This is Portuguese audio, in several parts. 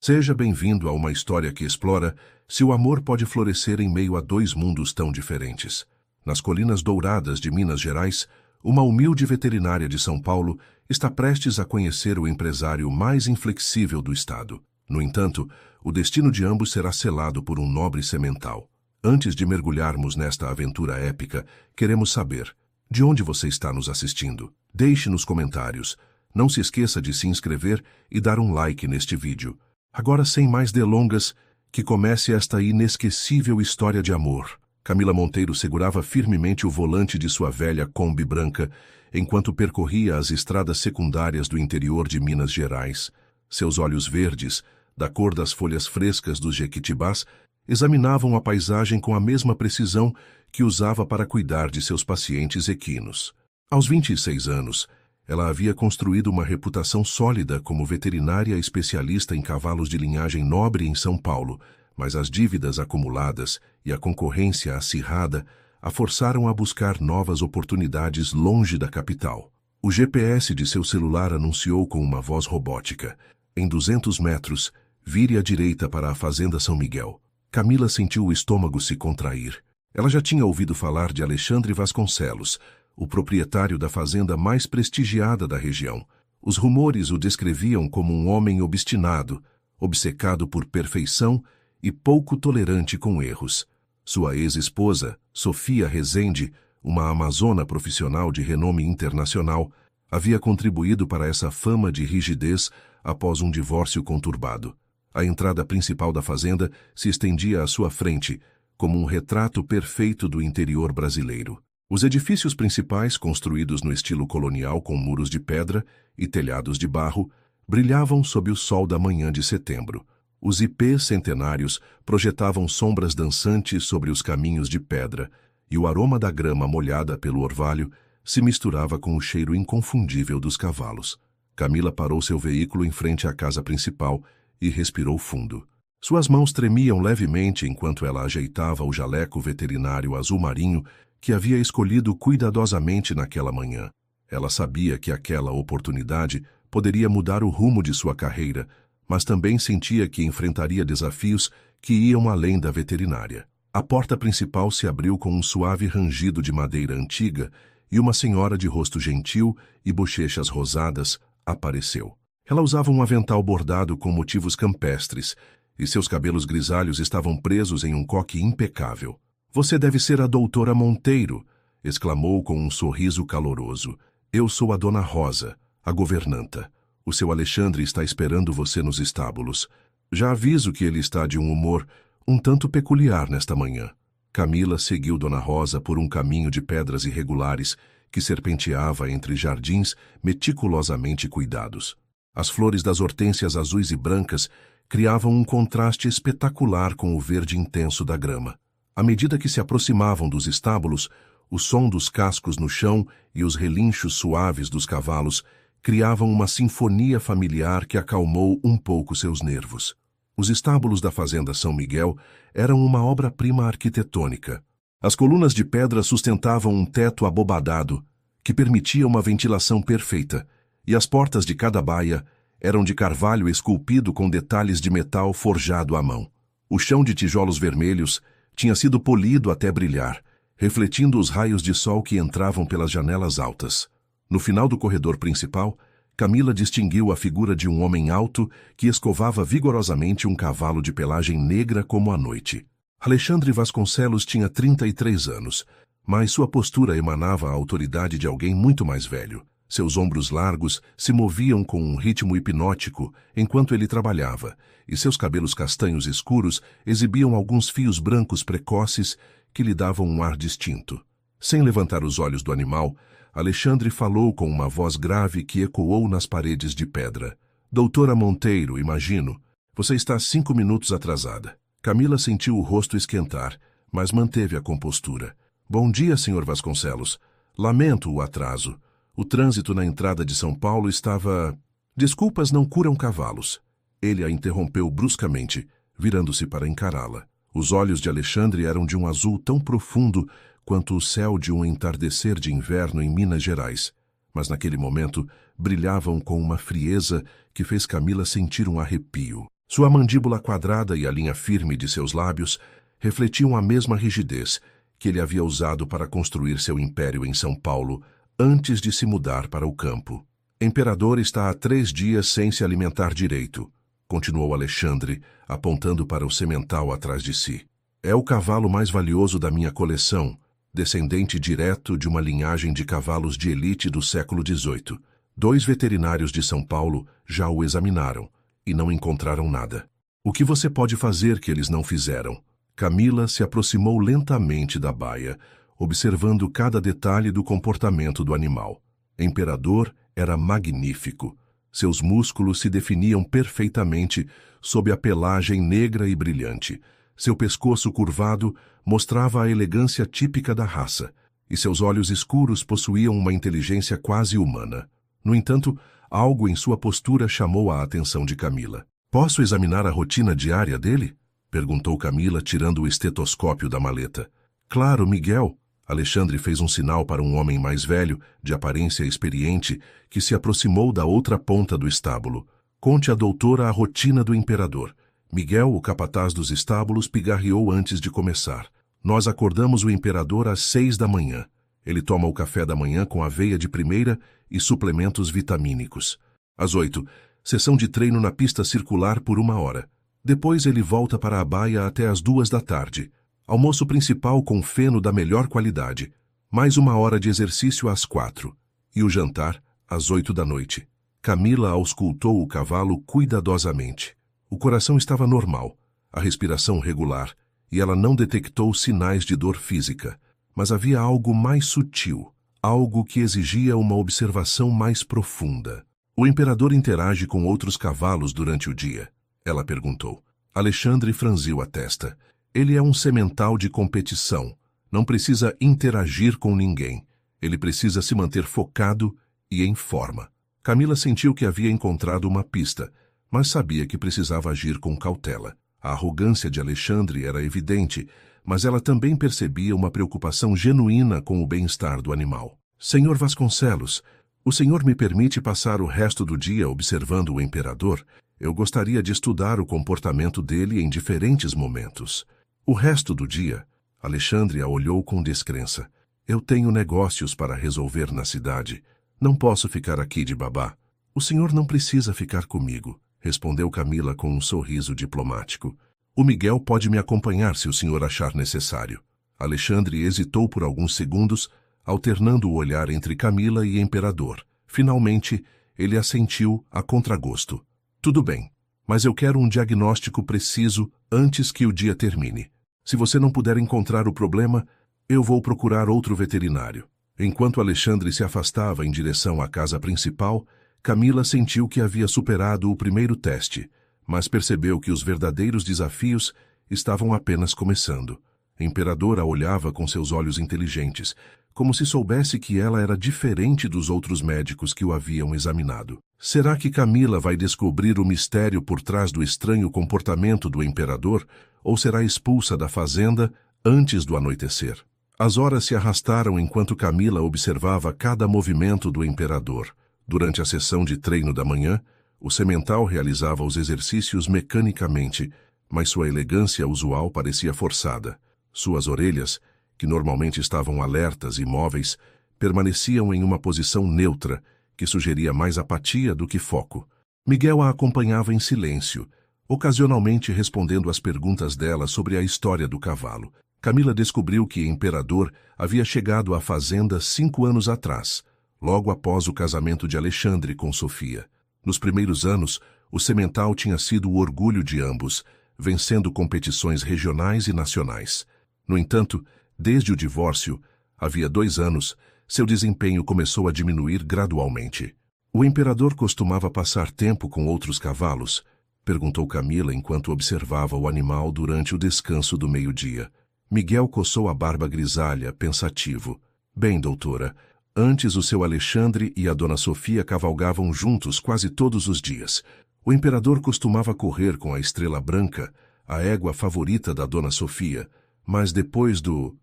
Seja bem-vindo a uma história que explora se o amor pode florescer em meio a dois mundos tão diferentes. Nas Colinas Douradas de Minas Gerais, uma humilde veterinária de São Paulo está prestes a conhecer o empresário mais inflexível do estado. No entanto, o destino de ambos será selado por um nobre semental. Antes de mergulharmos nesta aventura épica, queremos saber: de onde você está nos assistindo? Deixe nos comentários. Não se esqueça de se inscrever e dar um like neste vídeo. Agora, sem mais delongas, que comece esta inesquecível história de amor. Camila Monteiro segurava firmemente o volante de sua velha Kombi branca enquanto percorria as estradas secundárias do interior de Minas Gerais. Seus olhos verdes, da cor das folhas frescas dos jequitibás, examinavam a paisagem com a mesma precisão que usava para cuidar de seus pacientes equinos. Aos 26 anos, ela havia construído uma reputação sólida como veterinária especialista em cavalos de linhagem nobre em São Paulo, mas as dívidas acumuladas e a concorrência acirrada a forçaram a buscar novas oportunidades longe da capital. O GPS de seu celular anunciou com uma voz robótica: em 200 metros, vire à direita para a Fazenda São Miguel. Camila sentiu o estômago se contrair. Ela já tinha ouvido falar de Alexandre Vasconcelos, o proprietário da fazenda mais prestigiada da região. Os rumores o descreviam como um homem obstinado, obcecado por perfeição e pouco tolerante com erros. Sua ex-esposa, Sofia Rezende, uma amazona profissional de renome internacional, havia contribuído para essa fama de rigidez após um divórcio conturbado. A entrada principal da fazenda se estendia à sua frente, como um retrato perfeito do interior brasileiro. Os edifícios principais, construídos no estilo colonial com muros de pedra e telhados de barro, brilhavam sob o sol da manhã de setembro. Os ipês centenários projetavam sombras dançantes sobre os caminhos de pedra, e o aroma da grama molhada pelo orvalho se misturava com o cheiro inconfundível dos cavalos. Camila parou seu veículo em frente à casa principal e respirou fundo. Suas mãos tremiam levemente enquanto ela ajeitava o jaleco veterinário azul marinho que havia escolhido cuidadosamente naquela manhã. Ela sabia que aquela oportunidade poderia mudar o rumo de sua carreira, mas também sentia que enfrentaria desafios que iam além da veterinária. A porta principal se abriu com um suave rangido de madeira antiga e uma senhora de rosto gentil e bochechas rosadas apareceu. Ela usava um avental bordado com motivos campestres e seus cabelos grisalhos estavam presos em um coque impecável. "Você deve ser a doutora Monteiro", exclamou com um sorriso caloroso. "Eu sou a dona Rosa, a governanta. O seu Alexandre está esperando você nos estábulos. Já aviso que ele está de um humor um tanto peculiar nesta manhã." Camila seguiu dona Rosa por um caminho de pedras irregulares que serpenteava entre jardins meticulosamente cuidados. As flores das hortênsias azuis e brancas criavam um contraste espetacular com o verde intenso da grama. À medida que se aproximavam dos estábulos, o som dos cascos no chão e os relinchos suaves dos cavalos criavam uma sinfonia familiar que acalmou um pouco seus nervos. Os estábulos da Fazenda São Miguel eram uma obra-prima arquitetônica. As colunas de pedra sustentavam um teto abobadado que permitia uma ventilação perfeita, e as portas de cada baia eram de carvalho esculpido com detalhes de metal forjado à mão. O chão de tijolos vermelhos tinha sido polido até brilhar, refletindo os raios de sol que entravam pelas janelas altas. No final do corredor principal, Camila distinguiu a figura de um homem alto que escovava vigorosamente um cavalo de pelagem negra como a noite. Alexandre Vasconcelos tinha 33 anos, mas sua postura emanava a autoridade de alguém muito mais velho. Seus ombros largos se moviam com um ritmo hipnótico enquanto ele trabalhava, e seus cabelos castanhos escuros exibiam alguns fios brancos precoces que lhe davam um ar distinto. Sem levantar os olhos do animal, Alexandre falou com uma voz grave que ecoou nas paredes de pedra. "Doutora Monteiro, imagino. Você está 5 minutos atrasada." Camila sentiu o rosto esquentar, mas manteve a compostura. "Bom dia, Sr. Vasconcelos. Lamento o atraso. O trânsito na entrada de São Paulo estava... Desculpas não curam cavalos." Ele a interrompeu bruscamente, virando-se para encará-la. Os olhos de Alexandre eram de um azul tão profundo quanto o céu de um entardecer de inverno em Minas Gerais, mas naquele momento brilhavam com uma frieza que fez Camila sentir um arrepio. Sua mandíbula quadrada e a linha firme de seus lábios refletiam a mesma rigidez que ele havia usado para construir seu império em São Paulo antes de se mudar para o campo. Imperador está há 3 dias sem se alimentar direito, continuou Alexandre, apontando para o semental atrás de si. É o cavalo mais valioso da minha coleção, descendente direto de uma linhagem de cavalos de elite do século XVIII. 2 veterinários de São Paulo já o examinaram e não encontraram nada. O que você pode fazer que eles não fizeram? Camila se aproximou lentamente da baia, observando cada detalhe do comportamento do animal. Imperador era magnífico. Seus músculos se definiam perfeitamente sob a pelagem negra e brilhante. Seu pescoço curvado mostrava a elegância típica da raça, e seus olhos escuros possuíam uma inteligência quase humana. No entanto, algo em sua postura chamou a atenção de Camila. Posso examinar a rotina diária dele? Perguntou Camila, tirando o estetoscópio da maleta. Claro, Miguel. Alexandre fez um sinal para um homem mais velho, de aparência experiente, que se aproximou da outra ponta do estábulo. Conte à doutora a rotina do imperador. Miguel, o capataz dos estábulos, pigarreou antes de começar. Nós acordamos o imperador às 6 da manhã. Ele toma o café da manhã com aveia de primeira e suplementos vitamínicos. Às 8, sessão de treino na pista circular por 1 hora. Depois ele volta para a baia até às 2 da tarde. Almoço principal com feno da melhor qualidade. Mais 1 hora de exercício às 4. E o jantar às 8 da noite. Camila auscultou o cavalo cuidadosamente. O coração estava normal, a respiração regular, e ela não detectou sinais de dor física. Mas havia algo mais sutil, algo que exigia uma observação mais profunda. O imperador interage com outros cavalos durante o dia? Ela perguntou. Alexandre franziu a testa. Ele é um semental de competição. Não precisa interagir com ninguém. Ele precisa se manter focado e em forma. Camila sentiu que havia encontrado uma pista, mas sabia que precisava agir com cautela. A arrogância de Alexandre era evidente, mas ela também percebia uma preocupação genuína com o bem-estar do animal. Senhor Vasconcelos, o senhor me permite passar o resto do dia observando o imperador? Eu gostaria de estudar o comportamento dele em diferentes momentos. O resto do dia, Alexandre a olhou com descrença. Eu tenho negócios para resolver na cidade. Não posso ficar aqui de babá. O senhor não precisa ficar comigo, respondeu Camila com um sorriso diplomático. O Miguel pode me acompanhar se o senhor achar necessário. Alexandre hesitou por alguns segundos, alternando o olhar entre Camila e Imperador. Finalmente, ele assentiu a contragosto. Tudo bem, mas eu quero um diagnóstico preciso antes que o dia termine. Se você não puder encontrar o problema, eu vou procurar outro veterinário. Enquanto Alexandre se afastava em direção à casa principal, Camila sentiu que havia superado o primeiro teste, mas percebeu que os verdadeiros desafios estavam apenas começando. Imperador a olhava com seus olhos inteligentes, como se soubesse que ela era diferente dos outros médicos que o haviam examinado. Será que Camila vai descobrir o mistério por trás do estranho comportamento do imperador, ou será expulsa da fazenda antes do anoitecer? As horas se arrastaram enquanto Camila observava cada movimento do imperador. Durante a sessão de treino da manhã, o semental realizava os exercícios mecanicamente, mas sua elegância usual parecia forçada. Suas orelhas, que normalmente estavam alertas e móveis, permaneciam em uma posição neutra, que sugeria mais apatia do que foco. Miguel a acompanhava em silêncio, ocasionalmente respondendo às perguntas dela sobre a história do cavalo. Camila descobriu que Imperador havia chegado à fazenda 5 anos atrás, logo após o casamento de Alexandre com Sofia. Nos primeiros anos, o semental tinha sido o orgulho de ambos, vencendo competições regionais e nacionais. No entanto, desde o divórcio, havia 2 anos, seu desempenho começou a diminuir gradualmente. O imperador costumava passar tempo com outros cavalos? Perguntou Camila enquanto observava o animal durante o descanso do meio-dia. Miguel coçou a barba grisalha, pensativo. Bem, doutora, antes o seu Alexandre e a dona Sofia cavalgavam juntos quase todos os dias. O imperador costumava correr com a Estrela Branca, a égua favorita da dona Sofia, mas depois do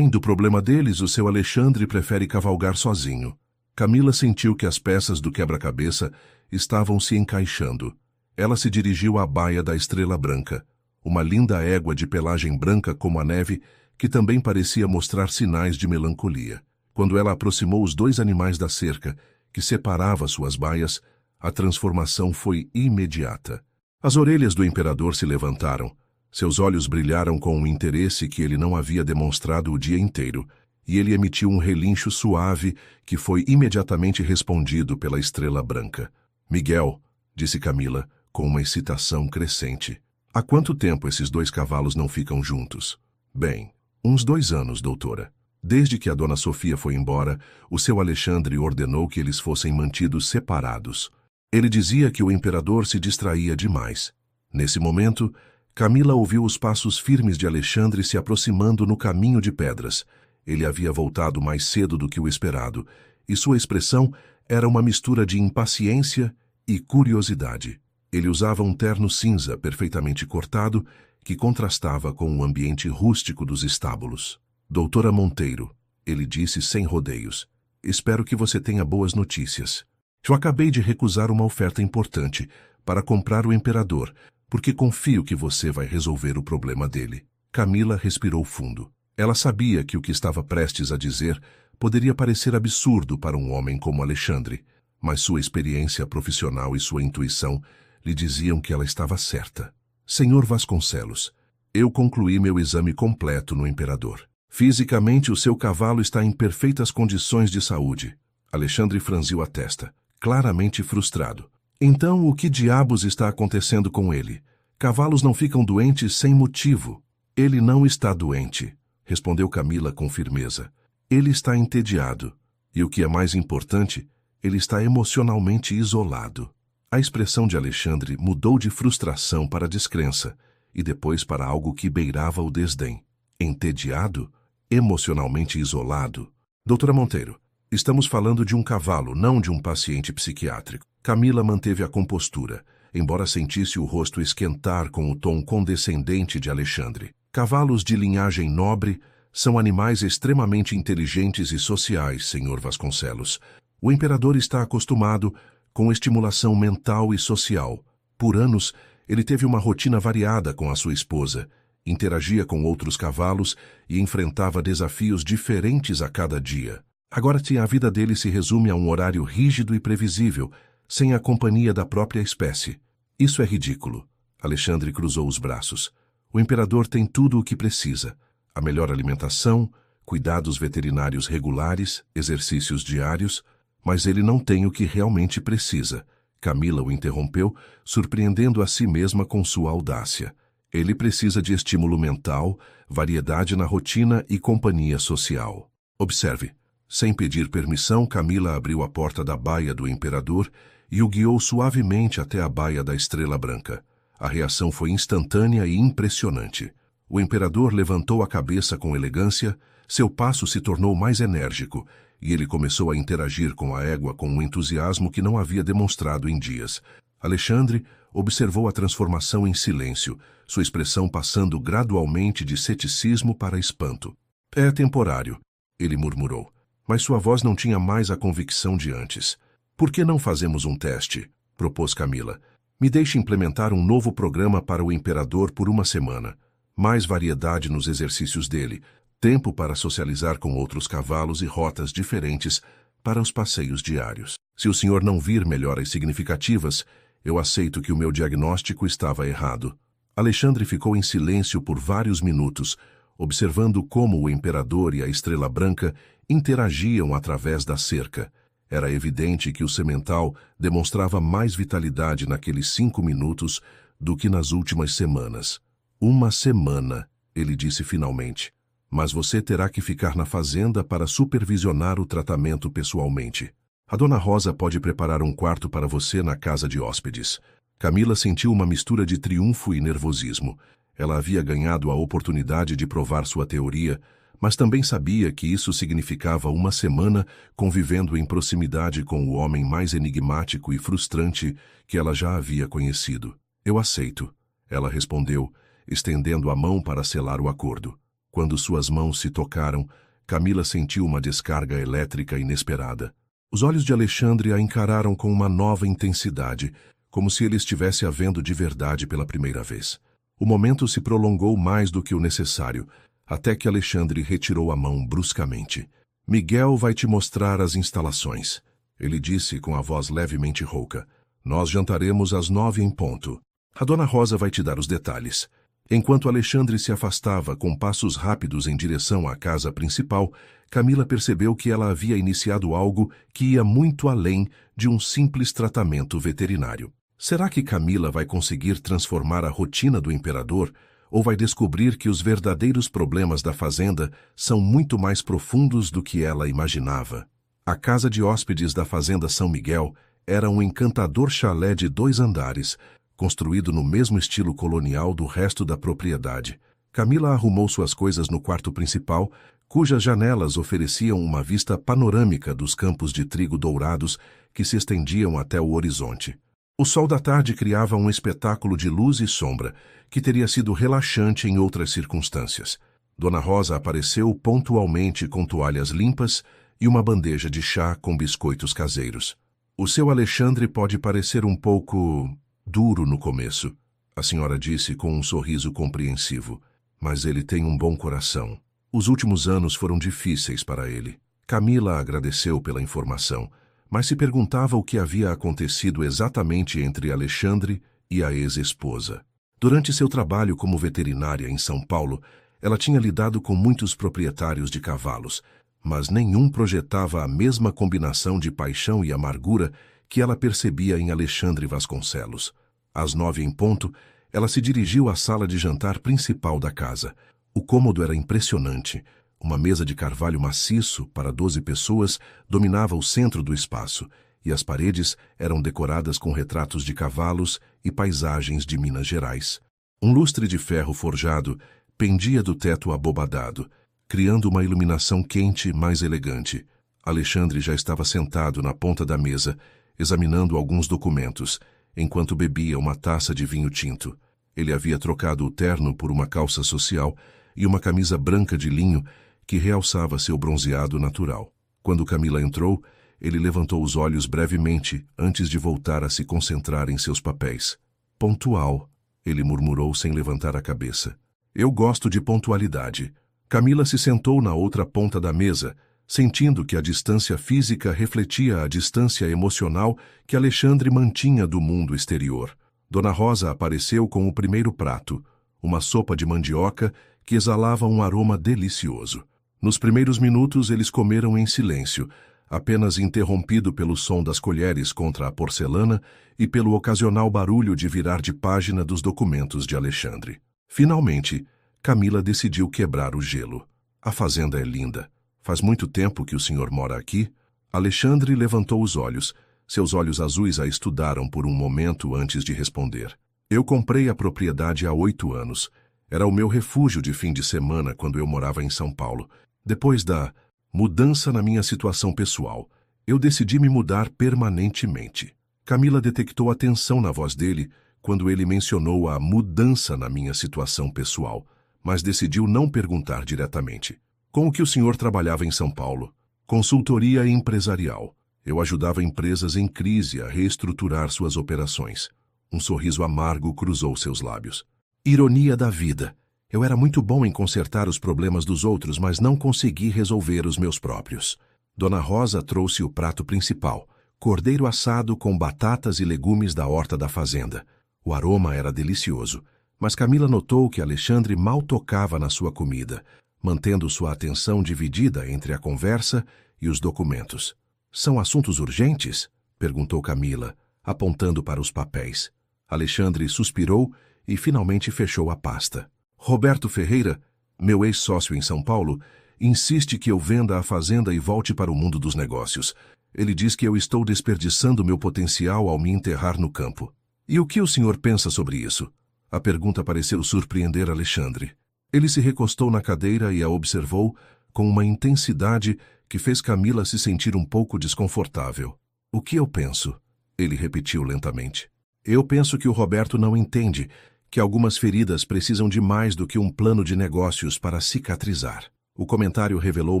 problema deles, o seu Alexandre prefere cavalgar sozinho. Camila sentiu que as peças do quebra-cabeça estavam se encaixando. Ela se dirigiu à baia da Estrela Branca, uma linda égua de pelagem branca como a neve, que também parecia mostrar sinais de melancolia. Quando ela aproximou os 2 animais da cerca, que separava suas baias, a transformação foi imediata. As orelhas do imperador se levantaram, seus olhos brilharam com um interesse que ele não havia demonstrado o dia inteiro, e ele emitiu um relincho suave que foi imediatamente respondido pela Estrela Branca. Miguel, disse Camila, com uma excitação crescente. Há quanto tempo esses 2 cavalos não ficam juntos? Bem, uns 2 anos, doutora. Desde que a dona Sofia foi embora, o seu Alexandre ordenou que eles fossem mantidos separados. Ele dizia que o imperador se distraía demais. Nesse momento, Camila ouviu os passos firmes de Alexandre se aproximando no caminho de pedras. Ele havia voltado mais cedo do que o esperado, e sua expressão era uma mistura de impaciência e curiosidade. Ele usava um terno cinza perfeitamente cortado, que contrastava com o ambiente rústico dos estábulos. Doutora Monteiro, ele disse sem rodeios, espero que você tenha boas notícias. Eu acabei de recusar uma oferta importante para comprar o imperador, porque confio que você vai resolver o problema dele. Camila respirou fundo. Ela sabia que o que estava prestes a dizer poderia parecer absurdo para um homem como Alexandre, mas sua experiência profissional e sua intuição lhe diziam que ela estava certa. Senhor Vasconcelos, eu concluí meu exame completo no imperador. Fisicamente, o seu cavalo está em perfeitas condições de saúde. Alexandre franziu a testa, claramente frustrado. Então, o que diabos está acontecendo com ele? Cavalos não ficam doentes sem motivo. Ele não está doente, respondeu Camila com firmeza. Ele está entediado. E o que é mais importante, ele está emocionalmente isolado. A expressão de Alexandre mudou de frustração para descrença, e depois para algo que beirava o desdém. Entediado? Emocionalmente isolado? Doutora Monteiro, estamos falando de um cavalo, não de um paciente psiquiátrico. Camila manteve a compostura, embora sentisse o rosto esquentar com o tom condescendente de Alexandre. Cavalos de linhagem nobre são animais extremamente inteligentes e sociais, senhor Vasconcelos. O imperador está acostumado com estimulação mental e social. Por anos, ele teve uma rotina variada com a sua esposa, interagia com outros cavalos e enfrentava desafios diferentes a cada dia. Agora a vida dele se resume a um horário rígido e previsível, sem a companhia da própria espécie. Isso é ridículo. Alexandre cruzou os braços. O imperador tem tudo o que precisa. A melhor alimentação, cuidados veterinários regulares, exercícios diários, mas ele não tem o que realmente precisa. Camila o interrompeu, surpreendendo a si mesma com sua audácia. Ele precisa de estímulo mental, variedade na rotina e companhia social. Observe. Sem pedir permissão, Camila abriu a porta da baia do imperador e o guiou suavemente até a baia da Estrela Branca. A reação foi instantânea e impressionante. O imperador levantou a cabeça com elegância, seu passo se tornou mais enérgico, e ele começou a interagir com a égua com um entusiasmo que não havia demonstrado em dias. Alexandre observou a transformação em silêncio, sua expressão passando gradualmente de ceticismo para espanto. É temporário, ele murmurou, mas sua voz não tinha mais a convicção de antes. Por que não fazemos um teste? Propôs Camila. Me deixe implementar um novo programa para o imperador por uma semana. Mais variedade nos exercícios dele, tempo para socializar com outros cavalos e rotas diferentes para os passeios diários. Se o senhor não vir melhoras significativas, eu aceito que o meu diagnóstico estava errado. Alexandre ficou em silêncio por vários minutos, observando como o imperador e a Estrela Branca interagiam através da cerca. Era evidente que o semental demonstrava mais vitalidade naqueles 5 minutos do que nas últimas semanas. Uma semana, ele disse finalmente. Mas você terá que ficar na fazenda para supervisionar o tratamento pessoalmente. A dona Rosa pode preparar um quarto para você na casa de hóspedes. Camila sentiu uma mistura de triunfo e nervosismo. Ela havia ganhado a oportunidade de provar sua teoria, mas também sabia que isso significava uma semana convivendo em proximidade com o homem mais enigmático e frustrante que ela já havia conhecido. Eu aceito, ela respondeu, estendendo a mão para selar o acordo. Quando suas mãos se tocaram, Camila sentiu uma descarga elétrica inesperada. Os olhos de Alexandre a encararam com uma nova intensidade, como se ele estivesse a vendo de verdade pela primeira vez. O momento se prolongou mais do que o necessário, até que Alexandre retirou a mão bruscamente. Miguel vai te mostrar as instalações, ele disse com a voz levemente rouca. Nós jantaremos às 9 em ponto. A dona Rosa vai te dar os detalhes. Enquanto Alexandre se afastava com passos rápidos em direção à casa principal, Camila percebeu que ela havia iniciado algo que ia muito além de um simples tratamento veterinário. Será que Camila vai conseguir transformar a rotina do imperador ou vai descobrir que os verdadeiros problemas da fazenda são muito mais profundos do que ela imaginava? A casa de hóspedes da Fazenda São Miguel era um encantador chalé de 2 andares, construído no mesmo estilo colonial do resto da propriedade. Camila arrumou suas coisas no quarto principal, cujas janelas ofereciam uma vista panorâmica dos campos de trigo dourados que se estendiam até o horizonte. O sol da tarde criava um espetáculo de luz e sombra, que teria sido relaxante em outras circunstâncias. Dona Rosa apareceu pontualmente com toalhas limpas e uma bandeja de chá com biscoitos caseiros. O seu Alexandre pode parecer um pouco duro no começo, a senhora disse com um sorriso compreensivo, mas ele tem um bom coração. Os últimos anos foram difíceis para ele. Camila agradeceu pela informação, mas se perguntava o que havia acontecido exatamente entre Alexandre e a ex-esposa. Durante seu trabalho como veterinária em São Paulo, ela tinha lidado com muitos proprietários de cavalos, mas nenhum projetava a mesma combinação de paixão e amargura que ela percebia em Alexandre Vasconcelos. Às 9 em ponto, ela se dirigiu à sala de jantar principal da casa. O cômodo era impressionante. Uma mesa de carvalho maciço para 12 pessoas dominava o centro do espaço, e as paredes eram decoradas com retratos de cavalos e paisagens de Minas Gerais. Um lustre de ferro forjado pendia do teto abobadado, criando uma iluminação quente mais elegante. Alexandre já estava sentado na ponta da mesa, examinando alguns documentos, enquanto bebia uma taça de vinho tinto. Ele havia trocado o terno por uma calça social e uma camisa branca de linho que realçava seu bronzeado natural. Quando Camila entrou, ele levantou os olhos brevemente antes de voltar a se concentrar em seus papéis. Pontual, ele murmurou sem levantar a cabeça. Eu gosto de pontualidade. Camila se sentou na outra ponta da mesa, sentindo que a distância física refletia a distância emocional que Alexandre mantinha do mundo exterior. Dona Rosa apareceu com o primeiro prato, uma sopa de mandioca que exalava um aroma delicioso. Nos primeiros minutos eles comeram em silêncio, apenas interrompido pelo som das colheres contra a porcelana e pelo ocasional barulho de virar de página dos documentos de Alexandre. Finalmente, Camila decidiu quebrar o gelo. A fazenda é linda. Faz muito tempo que o senhor mora aqui? Alexandre levantou os olhos. Seus olhos azuis a estudaram por um momento antes de responder. Eu comprei a propriedade há 8 anos. Era o meu refúgio de fim de semana quando eu morava em São Paulo. Depois da mudança na minha situação pessoal, eu decidi me mudar permanentemente. Camila detectou a tensão na voz dele quando ele mencionou a mudança na minha situação pessoal, mas decidiu não perguntar diretamente. Com o que o senhor trabalhava em São Paulo? Consultoria empresarial. Eu ajudava empresas em crise a reestruturar suas operações. Um sorriso amargo cruzou seus lábios. Ironia da vida. Eu era muito bom em consertar os problemas dos outros, mas não consegui resolver os meus próprios. Dona Rosa trouxe o prato principal, cordeiro assado com batatas e legumes da horta da fazenda. O aroma era delicioso, mas Camila notou que Alexandre mal tocava na sua comida, mantendo sua atenção dividida entre a conversa e os documentos. São assuntos urgentes? Perguntou Camila, apontando para os papéis. Alexandre suspirou e finalmente fechou a pasta. Roberto Ferreira, meu ex-sócio em São Paulo, insiste que eu venda a fazenda e volte para o mundo dos negócios. Ele diz que eu estou desperdiçando meu potencial ao me enterrar no campo. E o que o senhor pensa sobre isso? A pergunta pareceu surpreender Alexandre. Ele se recostou na cadeira e a observou com uma intensidade que fez Camila se sentir um pouco desconfortável. O que eu penso? Ele repetiu lentamente. Eu penso que o Roberto não entende que algumas feridas precisam de mais do que um plano de negócios para cicatrizar. O comentário revelou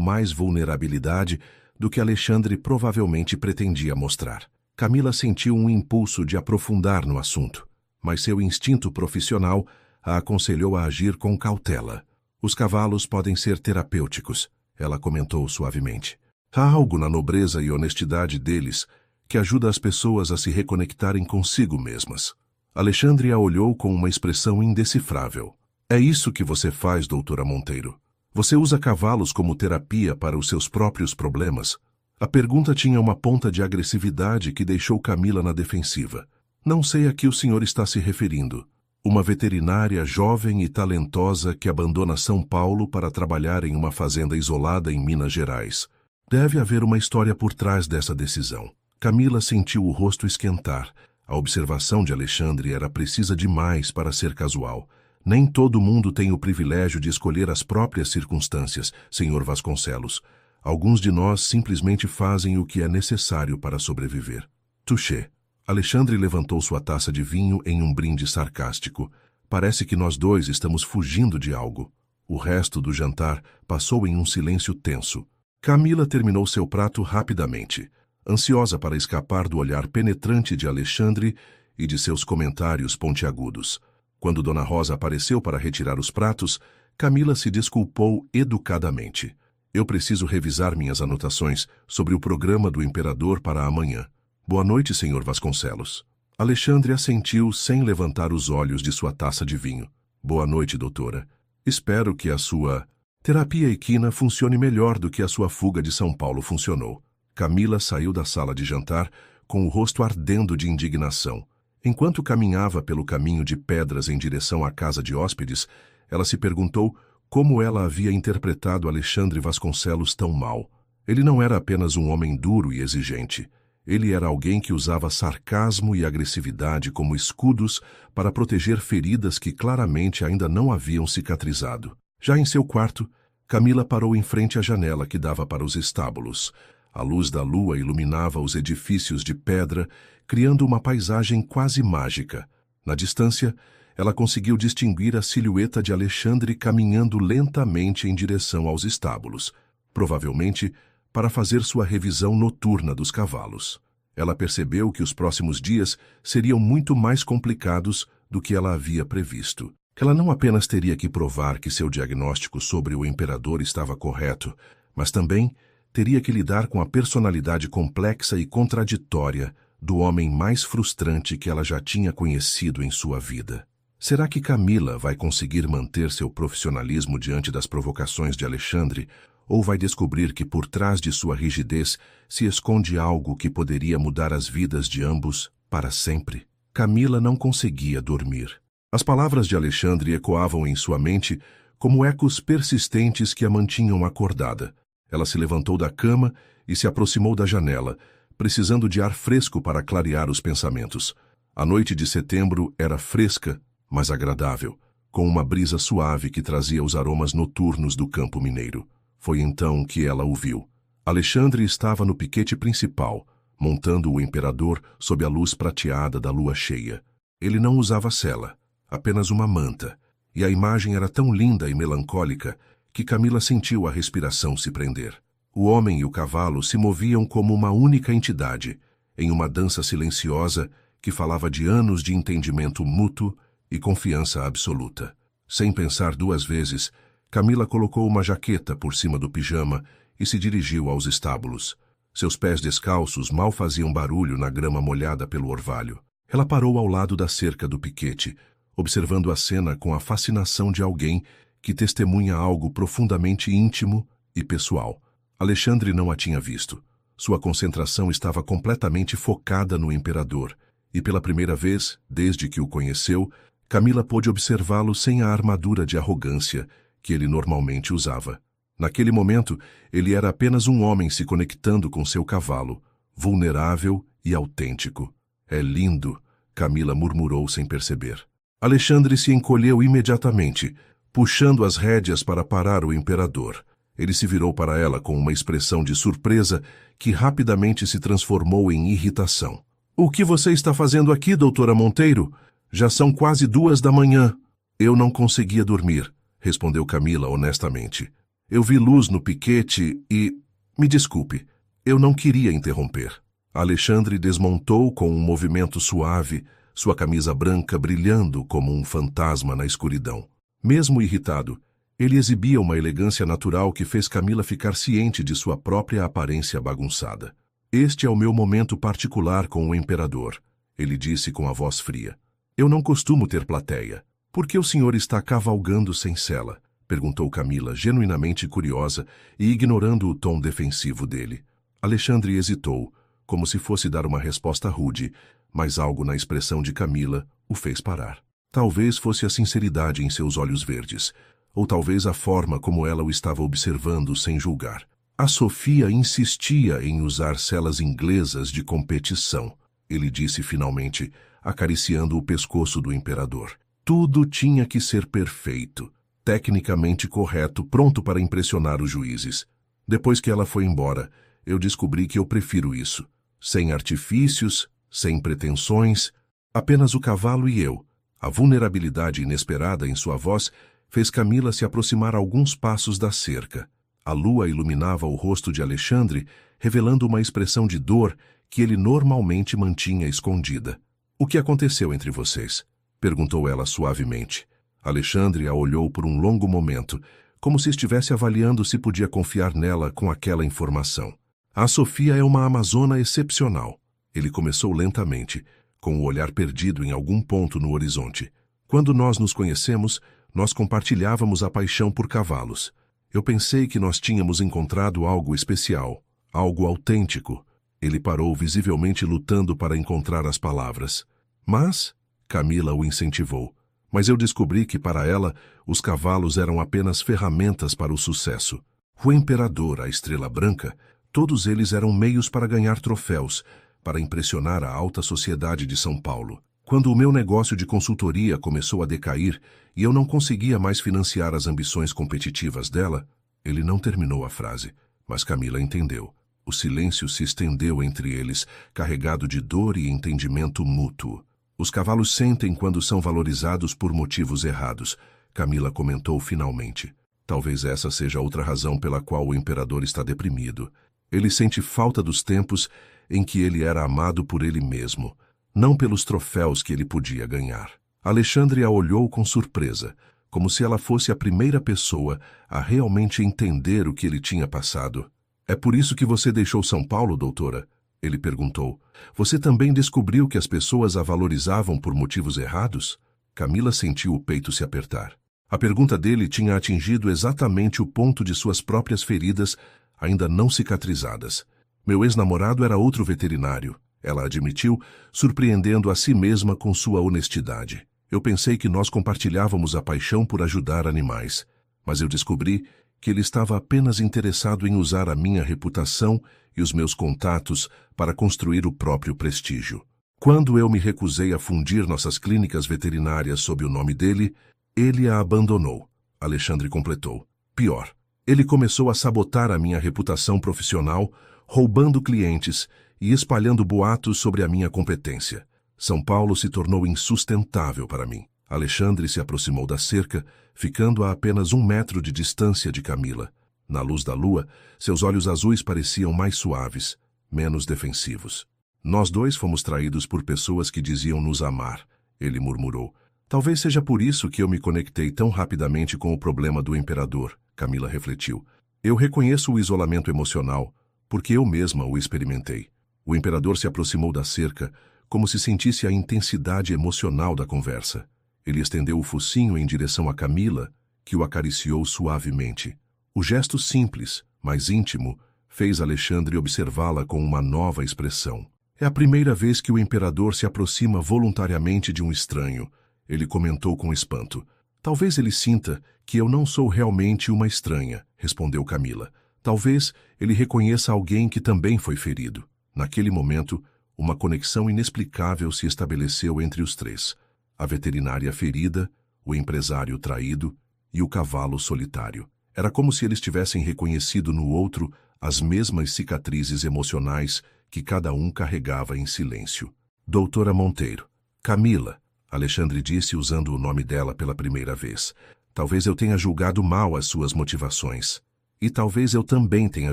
mais vulnerabilidade do que Alexandre provavelmente pretendia mostrar. Camila sentiu um impulso de aprofundar no assunto, mas seu instinto profissional a aconselhou a agir com cautela. Os cavalos podem ser terapêuticos, ela comentou suavemente. Há algo na nobreza e honestidade deles que ajuda as pessoas a se reconectarem consigo mesmas. Alexandre a olhou com uma expressão indecifrável. É isso que você faz, doutora Monteiro. Você usa cavalos como terapia para os seus próprios problemas? A pergunta tinha uma ponta de agressividade que deixou Camila na defensiva. Não sei a que o senhor está se referindo. Uma veterinária jovem e talentosa que abandona São Paulo para trabalhar em uma fazenda isolada em Minas Gerais. Deve haver uma história por trás dessa decisão. Camila sentiu o rosto esquentar. A observação de Alexandre era precisa demais para ser casual. Nem todo mundo tem o privilégio de escolher as próprias circunstâncias, Sr. Vasconcelos. Alguns de nós simplesmente fazem o que é necessário para sobreviver. Touché. Alexandre levantou sua taça de vinho em um brinde sarcástico. Parece que nós dois estamos fugindo de algo. O resto do jantar passou em um silêncio tenso. Camila terminou seu prato rapidamente, ansiosa para escapar do olhar penetrante de Alexandre e de seus comentários pontiagudos. Quando Dona Rosa apareceu para retirar os pratos, Camila se desculpou educadamente. Eu preciso revisar minhas anotações sobre o programa do imperador para amanhã. Boa noite, Sr. Vasconcelos. Alexandre assentiu sem levantar os olhos de sua taça de vinho. Boa noite, doutora. Espero que a sua terapia equina funcione melhor do que a sua fuga de São Paulo funcionou. Camila saiu da sala de jantar com o rosto ardendo de indignação. Enquanto caminhava pelo caminho de pedras em direção à casa de hóspedes, ela se perguntou como ela havia interpretado Alexandre Vasconcelos tão mal. Ele não era apenas um homem duro e exigente. Ele era alguém que usava sarcasmo e agressividade como escudos para proteger feridas que claramente ainda não haviam cicatrizado. Já em seu quarto, Camila parou em frente à janela que dava para os estábulos. A luz da lua iluminava os edifícios de pedra, criando uma paisagem quase mágica. Na distância, ela conseguiu distinguir a silhueta de Alexandre caminhando lentamente em direção aos estábulos, provavelmente para fazer sua revisão noturna dos cavalos. Ela percebeu que os próximos dias seriam muito mais complicados do que ela havia previsto. Ela não apenas teria que provar que seu diagnóstico sobre o imperador estava correto, mas também teria que lidar com a personalidade complexa e contraditória do homem mais frustrante que ela já tinha conhecido em sua vida. Será que Camila vai conseguir manter seu profissionalismo diante das provocações de Alexandre, ou vai descobrir que por trás de sua rigidez se esconde algo que poderia mudar as vidas de ambos para sempre? Camila não conseguia dormir. As palavras de Alexandre ecoavam em sua mente como ecos persistentes que a mantinham acordada. Ela se levantou da cama e se aproximou da janela, precisando de ar fresco para clarear os pensamentos. A noite de setembro era fresca, mas agradável, com uma brisa suave que trazia os aromas noturnos do campo mineiro. Foi então que ela o viu. Alexandre estava no piquete principal, montando o imperador sob a luz prateada da lua cheia. Ele não usava sela, apenas uma manta, e a imagem era tão linda e melancólica que Camila sentiu a respiração se prender. O homem e o cavalo se moviam como uma única entidade, em uma dança silenciosa que falava de anos de entendimento mútuo e confiança absoluta. Sem pensar duas vezes, Camila colocou uma jaqueta por cima do pijama e se dirigiu aos estábulos. Seus pés descalços mal faziam barulho na grama molhada pelo orvalho. Ela parou ao lado da cerca do piquete, observando a cena com a fascinação de alguém que testemunha algo profundamente íntimo e pessoal. Alexandre não a tinha visto. Sua concentração estava completamente focada no imperador, e pela primeira vez, desde que o conheceu, Camila pôde observá-lo sem a armadura de arrogância que ele normalmente usava. Naquele momento, ele era apenas um homem se conectando com seu cavalo, vulnerável e autêntico. É lindo, Camila murmurou sem perceber. Alexandre se encolheu imediatamente, puxando as rédeas para parar o imperador. Ele se virou para ela com uma expressão de surpresa que rapidamente se transformou em irritação. "O que você está fazendo aqui, doutora Monteiro? Já são quase 2 da manhã." "Eu não conseguia dormir", respondeu Camila honestamente. "Eu vi luz no piquete e... Me desculpe, eu não queria interromper." Alexandre desmontou com um movimento suave, sua camisa branca brilhando como um fantasma na escuridão. Mesmo irritado, ele exibia uma elegância natural que fez Camila ficar ciente de sua própria aparência bagunçada. Este é o meu momento particular com o imperador, ele disse com a voz fria. Eu não costumo ter plateia. Por que o senhor está cavalgando sem sela? Perguntou Camila, genuinamente curiosa e ignorando o tom defensivo dele. Alexandre hesitou, como se fosse dar uma resposta rude, mas algo na expressão de Camila o fez parar. Talvez fosse a sinceridade em seus olhos verdes, ou talvez a forma como ela o estava observando sem julgar. A Sofia insistia em usar selas inglesas de competição, ele disse finalmente, acariciando o pescoço do imperador. Tudo tinha que ser perfeito, tecnicamente correto, pronto para impressionar os juízes. Depois que ela foi embora, eu descobri que eu prefiro isso. Sem artifícios, sem pretensões, apenas o cavalo e eu. A vulnerabilidade inesperada em sua voz fez Camila se aproximar alguns passos da cerca. A lua iluminava o rosto de Alexandre, revelando uma expressão de dor que ele normalmente mantinha escondida. O que aconteceu entre vocês? Perguntou ela suavemente. Alexandre a olhou por um longo momento, como se estivesse avaliando se podia confiar nela com aquela informação. A Sofia é uma amazona excepcional. Ele começou lentamente, com o olhar perdido em algum ponto no horizonte. Quando nós nos conhecemos, nós compartilhávamos a paixão por cavalos. Eu pensei que nós tínhamos encontrado algo especial, algo autêntico. Ele parou, visivelmente lutando para encontrar as palavras. Mas, Camila o incentivou. Mas eu descobri que para ela, os cavalos eram apenas ferramentas para o sucesso. O imperador, a estrela branca, todos eles eram meios para ganhar troféus, para impressionar a alta sociedade de São Paulo. Quando o meu negócio de consultoria começou a decair e eu não conseguia mais financiar as ambições competitivas dela, ele não terminou a frase, mas Camila entendeu. O silêncio se estendeu entre eles, carregado de dor e entendimento mútuo. Os cavalos sentem quando são valorizados por motivos errados, Camila comentou finalmente. Talvez essa seja outra razão pela qual o imperador está deprimido. Ele sente falta dos tempos em que ele era amado por ele mesmo, não pelos troféus que ele podia ganhar. Alexandre a olhou com surpresa, como se ela fosse a primeira pessoa a realmente entender o que ele tinha passado. É por isso que você deixou São Paulo, doutora? Ele perguntou. Você também descobriu que as pessoas a valorizavam por motivos errados? Camila sentiu o peito se apertar. A pergunta dele tinha atingido exatamente o ponto de suas próprias feridas, ainda não cicatrizadas. Meu ex-namorado era outro veterinário, ela admitiu, surpreendendo a si mesma com sua honestidade. Eu pensei que nós compartilhávamos a paixão por ajudar animais, mas eu descobri que ele estava apenas interessado em usar a minha reputação e os meus contatos para construir o próprio prestígio. Quando eu me recusei a fundir nossas clínicas veterinárias sob o nome dele, ele a abandonou, Alexandre completou. Pior, ele começou a sabotar a minha reputação profissional, roubando clientes e espalhando boatos sobre a minha competência. São Paulo se tornou insustentável para mim. Alexandre se aproximou da cerca, ficando a apenas 1 metro de distância de Camila. Na luz da lua, seus olhos azuis pareciam mais suaves, menos defensivos. Nós dois fomos traídos por pessoas que diziam nos amar, ele murmurou. Talvez seja por isso que eu me conectei tão rapidamente com o problema do imperador, Camila refletiu. Eu reconheço o isolamento emocional, porque eu mesma o experimentei. O imperador se aproximou da cerca, como se sentisse a intensidade emocional da conversa. Ele estendeu o focinho em direção a Camila, que o acariciou suavemente. O gesto simples, mas íntimo, fez Alexandre observá-la com uma nova expressão. É a primeira vez que o imperador se aproxima voluntariamente de um estranho, ele comentou com espanto. Talvez ele sinta que eu não sou realmente uma estranha, respondeu Camila. Talvez ele reconheça alguém que também foi ferido. Naquele momento, uma conexão inexplicável se estabeleceu entre os três. A veterinária ferida, o empresário traído e o cavalo solitário. Era como se eles tivessem reconhecido no outro as mesmas cicatrizes emocionais que cada um carregava em silêncio. Doutora Monteiro. Camila, Alexandre disse usando o nome dela pela primeira vez. Talvez eu tenha julgado mal as suas motivações. E talvez eu também tenha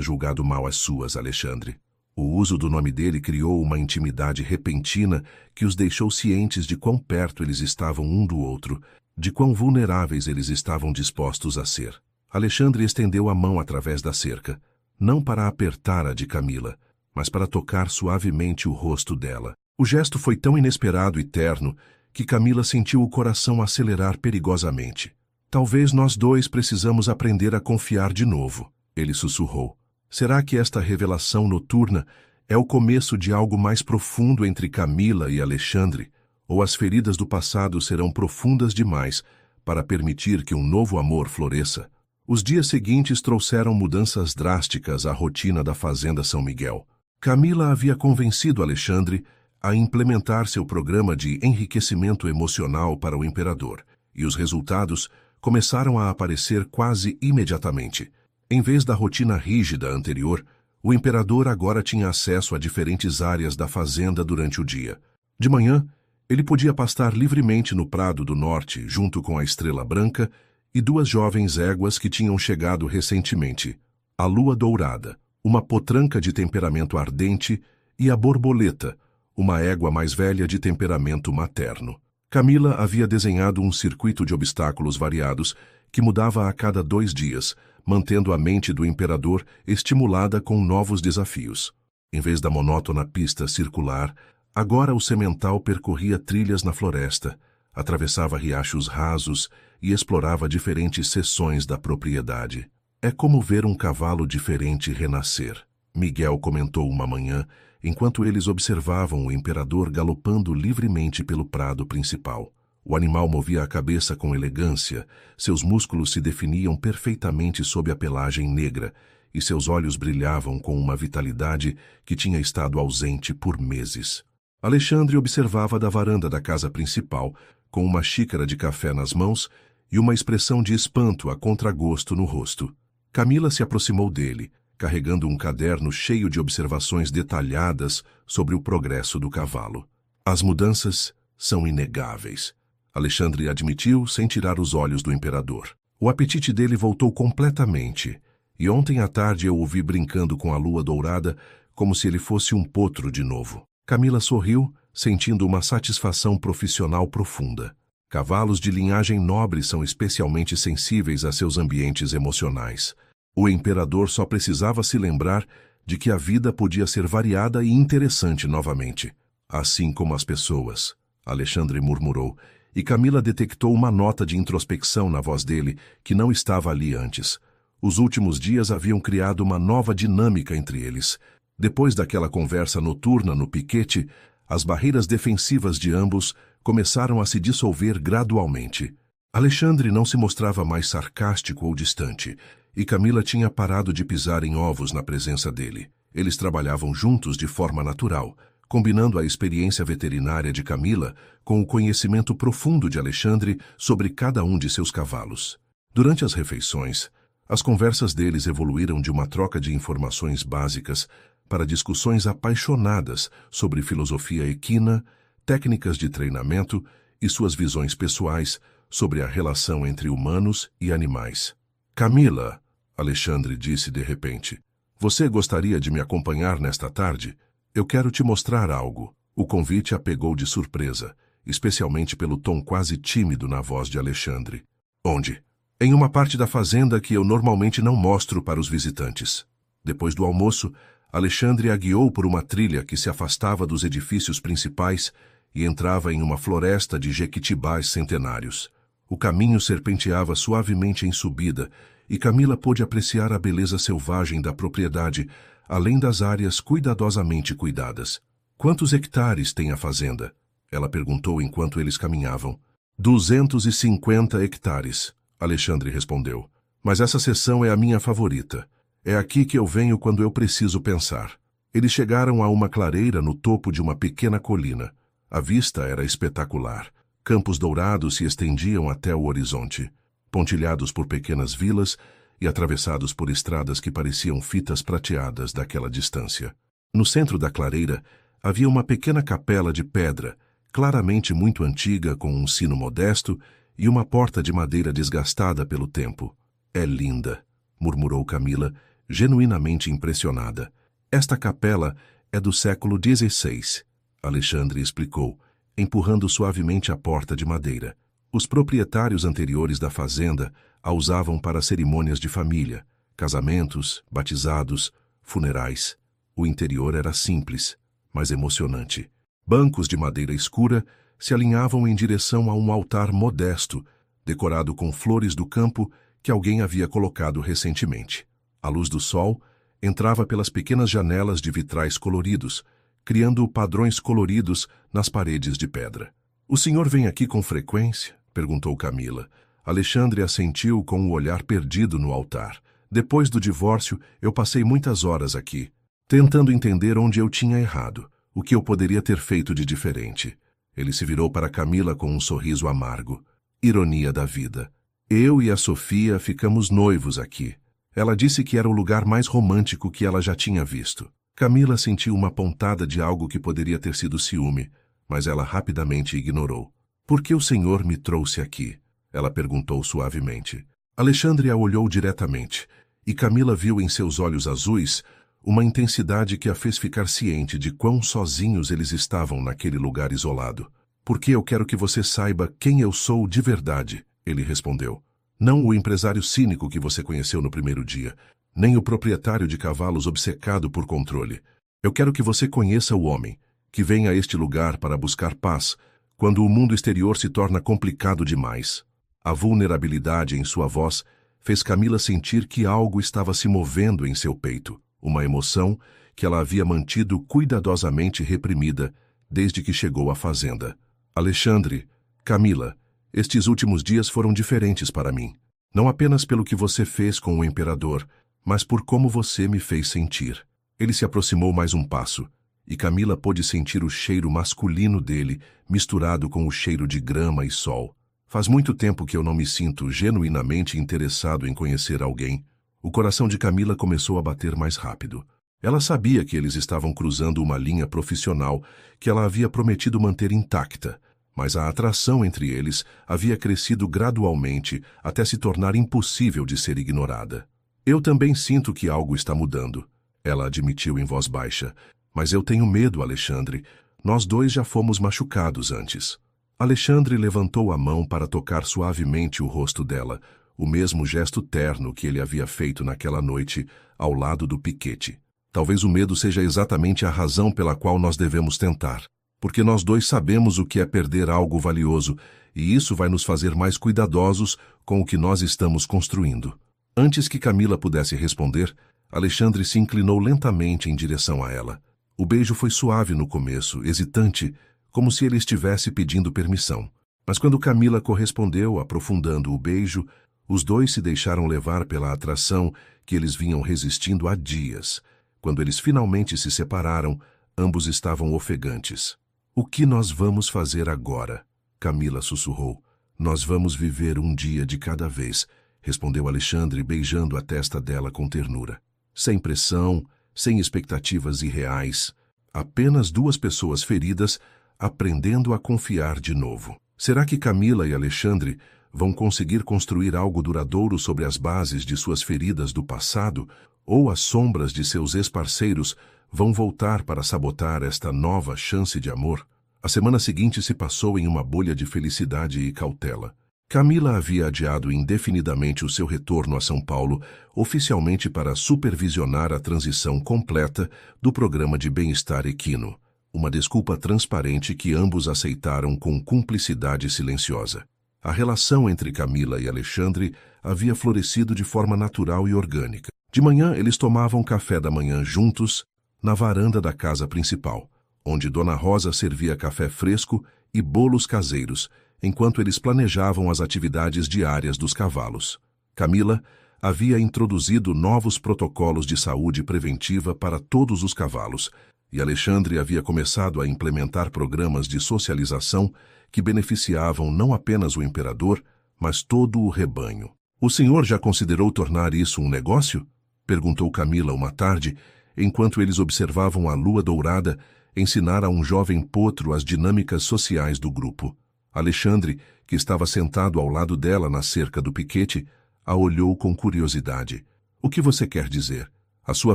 julgado mal as suas, Alexandre. O uso do nome dele criou uma intimidade repentina que os deixou cientes de quão perto eles estavam um do outro, de quão vulneráveis eles estavam dispostos a ser. Alexandre estendeu a mão através da cerca, não para apertar a de Camila, mas para tocar suavemente o rosto dela. O gesto foi tão inesperado e terno que Camila sentiu o coração acelerar perigosamente. Talvez nós dois precisamos aprender a confiar de novo, ele sussurrou. Será que esta revelação noturna é o começo de algo mais profundo entre Camila e Alexandre, ou as feridas do passado serão profundas demais para permitir que um novo amor floresça? Os dias seguintes trouxeram mudanças drásticas à rotina da Fazenda São Miguel. Camila havia convencido Alexandre a implementar seu programa de enriquecimento emocional para o imperador, e os resultados começaram a aparecer quase imediatamente. Em vez da rotina rígida anterior, o imperador agora tinha acesso a diferentes áreas da fazenda durante o dia. De manhã, ele podia pastar livremente no Prado do Norte, junto com a Estrela Branca e duas jovens éguas que tinham chegado recentemente, a Lua Dourada, uma potranca de temperamento ardente, e a Borboleta, uma égua mais velha de temperamento materno. Camila havia desenhado um circuito de obstáculos variados que mudava a cada 2 dias, mantendo a mente do imperador estimulada com novos desafios. Em vez da monótona pista circular, agora o semental percorria trilhas na floresta, atravessava riachos rasos e explorava diferentes seções da propriedade. É como ver um cavalo diferente renascer, Miguel comentou uma manhã, enquanto eles observavam o imperador galopando livremente pelo prado principal. O animal movia a cabeça com elegância, seus músculos se definiam perfeitamente sob a pelagem negra, e seus olhos brilhavam com uma vitalidade que tinha estado ausente por meses. Alexandre observava da varanda da casa principal, com uma xícara de café nas mãos e uma expressão de espanto a contragosto no rosto. Camila se aproximou dele, carregando um caderno cheio de observações detalhadas sobre o progresso do cavalo. As mudanças são inegáveis, Alexandre admitiu sem tirar os olhos do imperador. O apetite dele voltou completamente, e ontem à tarde eu o vi brincando com a lua dourada como se ele fosse um potro de novo. Camila sorriu, sentindo uma satisfação profissional profunda. Cavalos de linhagem nobre são especialmente sensíveis a seus ambientes emocionais. O imperador só precisava se lembrar de que a vida podia ser variada e interessante novamente, assim como as pessoas, Alexandre murmurou, e Camila detectou uma nota de introspecção na voz dele que não estava ali antes. Os últimos dias haviam criado uma nova dinâmica entre eles. Depois daquela conversa noturna no piquete, as barreiras defensivas de ambos começaram a se dissolver gradualmente. Alexandre não se mostrava mais sarcástico ou distante, e Camila tinha parado de pisar em ovos na presença dele. Eles trabalhavam juntos de forma natural, combinando a experiência veterinária de Camila com o conhecimento profundo de Alexandre sobre cada um de seus cavalos. Durante as refeições, as conversas deles evoluíram de uma troca de informações básicas para discussões apaixonadas sobre filosofia equina, técnicas de treinamento e suas visões pessoais sobre a relação entre humanos e animais. Camila, Alexandre disse de repente, você gostaria de me acompanhar nesta tarde? Eu quero te mostrar algo. O convite a pegou de surpresa, especialmente pelo tom quase tímido na voz de Alexandre. Onde? Em uma parte da fazenda que eu normalmente não mostro para os visitantes. Depois do almoço, Alexandre a guiou por uma trilha que se afastava dos edifícios principais e entrava em uma floresta de jequitibás centenários. O caminho serpenteava suavemente em subida, e Camila pôde apreciar a beleza selvagem da propriedade, além das áreas cuidadosamente cuidadas. Quantos hectares tem a fazenda? Ela perguntou enquanto eles caminhavam. 250 hectares, Alexandre respondeu. Mas essa seção é a minha favorita. É aqui que eu venho quando eu preciso pensar. Eles chegaram a uma clareira no topo de uma pequena colina. A vista era espetacular. Campos dourados se estendiam até o horizonte, pontilhados por pequenas vilas e atravessados por estradas que pareciam fitas prateadas daquela distância. No centro da clareira havia uma pequena capela de pedra, claramente muito antiga, com um sino modesto e uma porta de madeira desgastada pelo tempo. É linda, murmurou Camila, genuinamente impressionada. Esta capela é do século XVI, Alexandre explicou, empurrando suavemente a porta de madeira. Os proprietários anteriores da fazenda a usavam para cerimônias de família, casamentos, batizados, funerais. O interior era simples, mas emocionante. Bancos de madeira escura se alinhavam em direção a um altar modesto, decorado com flores do campo que alguém havia colocado recentemente. A luz do sol entrava pelas pequenas janelas de vitrais coloridos, criando padrões coloridos nas paredes de pedra. "O senhor vem aqui com frequência?" perguntou Camila. Alexandre assentiu com o olhar perdido no altar. "Depois do divórcio, eu passei muitas horas aqui, tentando entender onde eu tinha errado, o que eu poderia ter feito de diferente." Ele se virou para Camila com um sorriso amargo. "Ironia da vida. Eu e a Sofia ficamos noivos aqui. Ela disse que era o lugar mais romântico que ela já tinha visto." Camila sentiu uma pontada de algo que poderia ter sido ciúme, mas ela rapidamente ignorou. "Por que o senhor me trouxe aqui?" ela perguntou suavemente. Alexandre a olhou diretamente, e Camila viu em seus olhos azuis uma intensidade que a fez ficar ciente de quão sozinhos eles estavam naquele lugar isolado. "Porque eu quero que você saiba quem eu sou de verdade", ele respondeu. "Não o empresário cínico que você conheceu no primeiro dia, nem o proprietário de cavalos obcecado por controle. Eu quero que você conheça o homem, que vem a este lugar para buscar paz, quando o mundo exterior se torna complicado demais." A vulnerabilidade em sua voz fez Camila sentir que algo estava se movendo em seu peito, uma emoção que ela havia mantido cuidadosamente reprimida desde que chegou à fazenda. "Alexandre, Camila, estes últimos dias foram diferentes para mim. Não apenas pelo que você fez com o imperador, mas por como você me fez sentir." Ele se aproximou mais um passo, e Camila pôde sentir o cheiro masculino dele misturado com o cheiro de grama e sol. "Faz muito tempo que eu não me sinto genuinamente interessado em conhecer alguém." O coração de Camila começou a bater mais rápido. Ela sabia que eles estavam cruzando uma linha profissional que ela havia prometido manter intacta, mas a atração entre eles havia crescido gradualmente até se tornar impossível de ser ignorada. "Eu também sinto que algo está mudando", ela admitiu em voz baixa. "Mas eu tenho medo, Alexandre. Nós dois já fomos machucados antes." Alexandre levantou a mão para tocar suavemente o rosto dela, o mesmo gesto terno que ele havia feito naquela noite ao lado do piquete. "Talvez o medo seja exatamente a razão pela qual nós devemos tentar, porque nós dois sabemos o que é perder algo valioso, e isso vai nos fazer mais cuidadosos com o que nós estamos construindo." Antes que Camila pudesse responder, Alexandre se inclinou lentamente em direção a ela. O beijo foi suave no começo, hesitante, como se ele estivesse pedindo permissão. Mas quando Camila correspondeu, aprofundando o beijo, os dois se deixaram levar pela atração que eles vinham resistindo há dias. Quando eles finalmente se separaram, ambos estavam ofegantes. "O que nós vamos fazer agora?" Camila sussurrou. "Nós vamos viver um dia de cada vez", respondeu Alexandre, beijando a testa dela com ternura. Sem pressão, sem expectativas irreais, apenas duas pessoas feridas aprendendo a confiar de novo. Será que Camila e Alexandre vão conseguir construir algo duradouro sobre as bases de suas feridas do passado, ou as sombras de seus ex-parceiros vão voltar para sabotar esta nova chance de amor? A semana seguinte se passou em uma bolha de felicidade e cautela. Camila havia adiado indefinidamente o seu retorno a São Paulo, oficialmente para supervisionar a transição completa do programa de bem-estar equino. Uma desculpa transparente que ambos aceitaram com cumplicidade silenciosa. A relação entre Camila e Alexandre havia florescido de forma natural e orgânica. De manhã, eles tomavam café da manhã juntos na varanda da casa principal, onde Dona Rosa servia café fresco e bolos caseiros, enquanto eles planejavam as atividades diárias dos cavalos. Camila havia introduzido novos protocolos de saúde preventiva para todos os cavalos, e Alexandre havia começado a implementar programas de socialização que beneficiavam não apenas o imperador, mas todo o rebanho. "O senhor já considerou tornar isso um negócio?" perguntou Camila uma tarde, enquanto eles observavam a lua dourada ensinar a um jovem potro as dinâmicas sociais do grupo. Alexandre, que estava sentado ao lado dela na cerca do piquete, a olhou com curiosidade. "O que você quer dizer?" A sua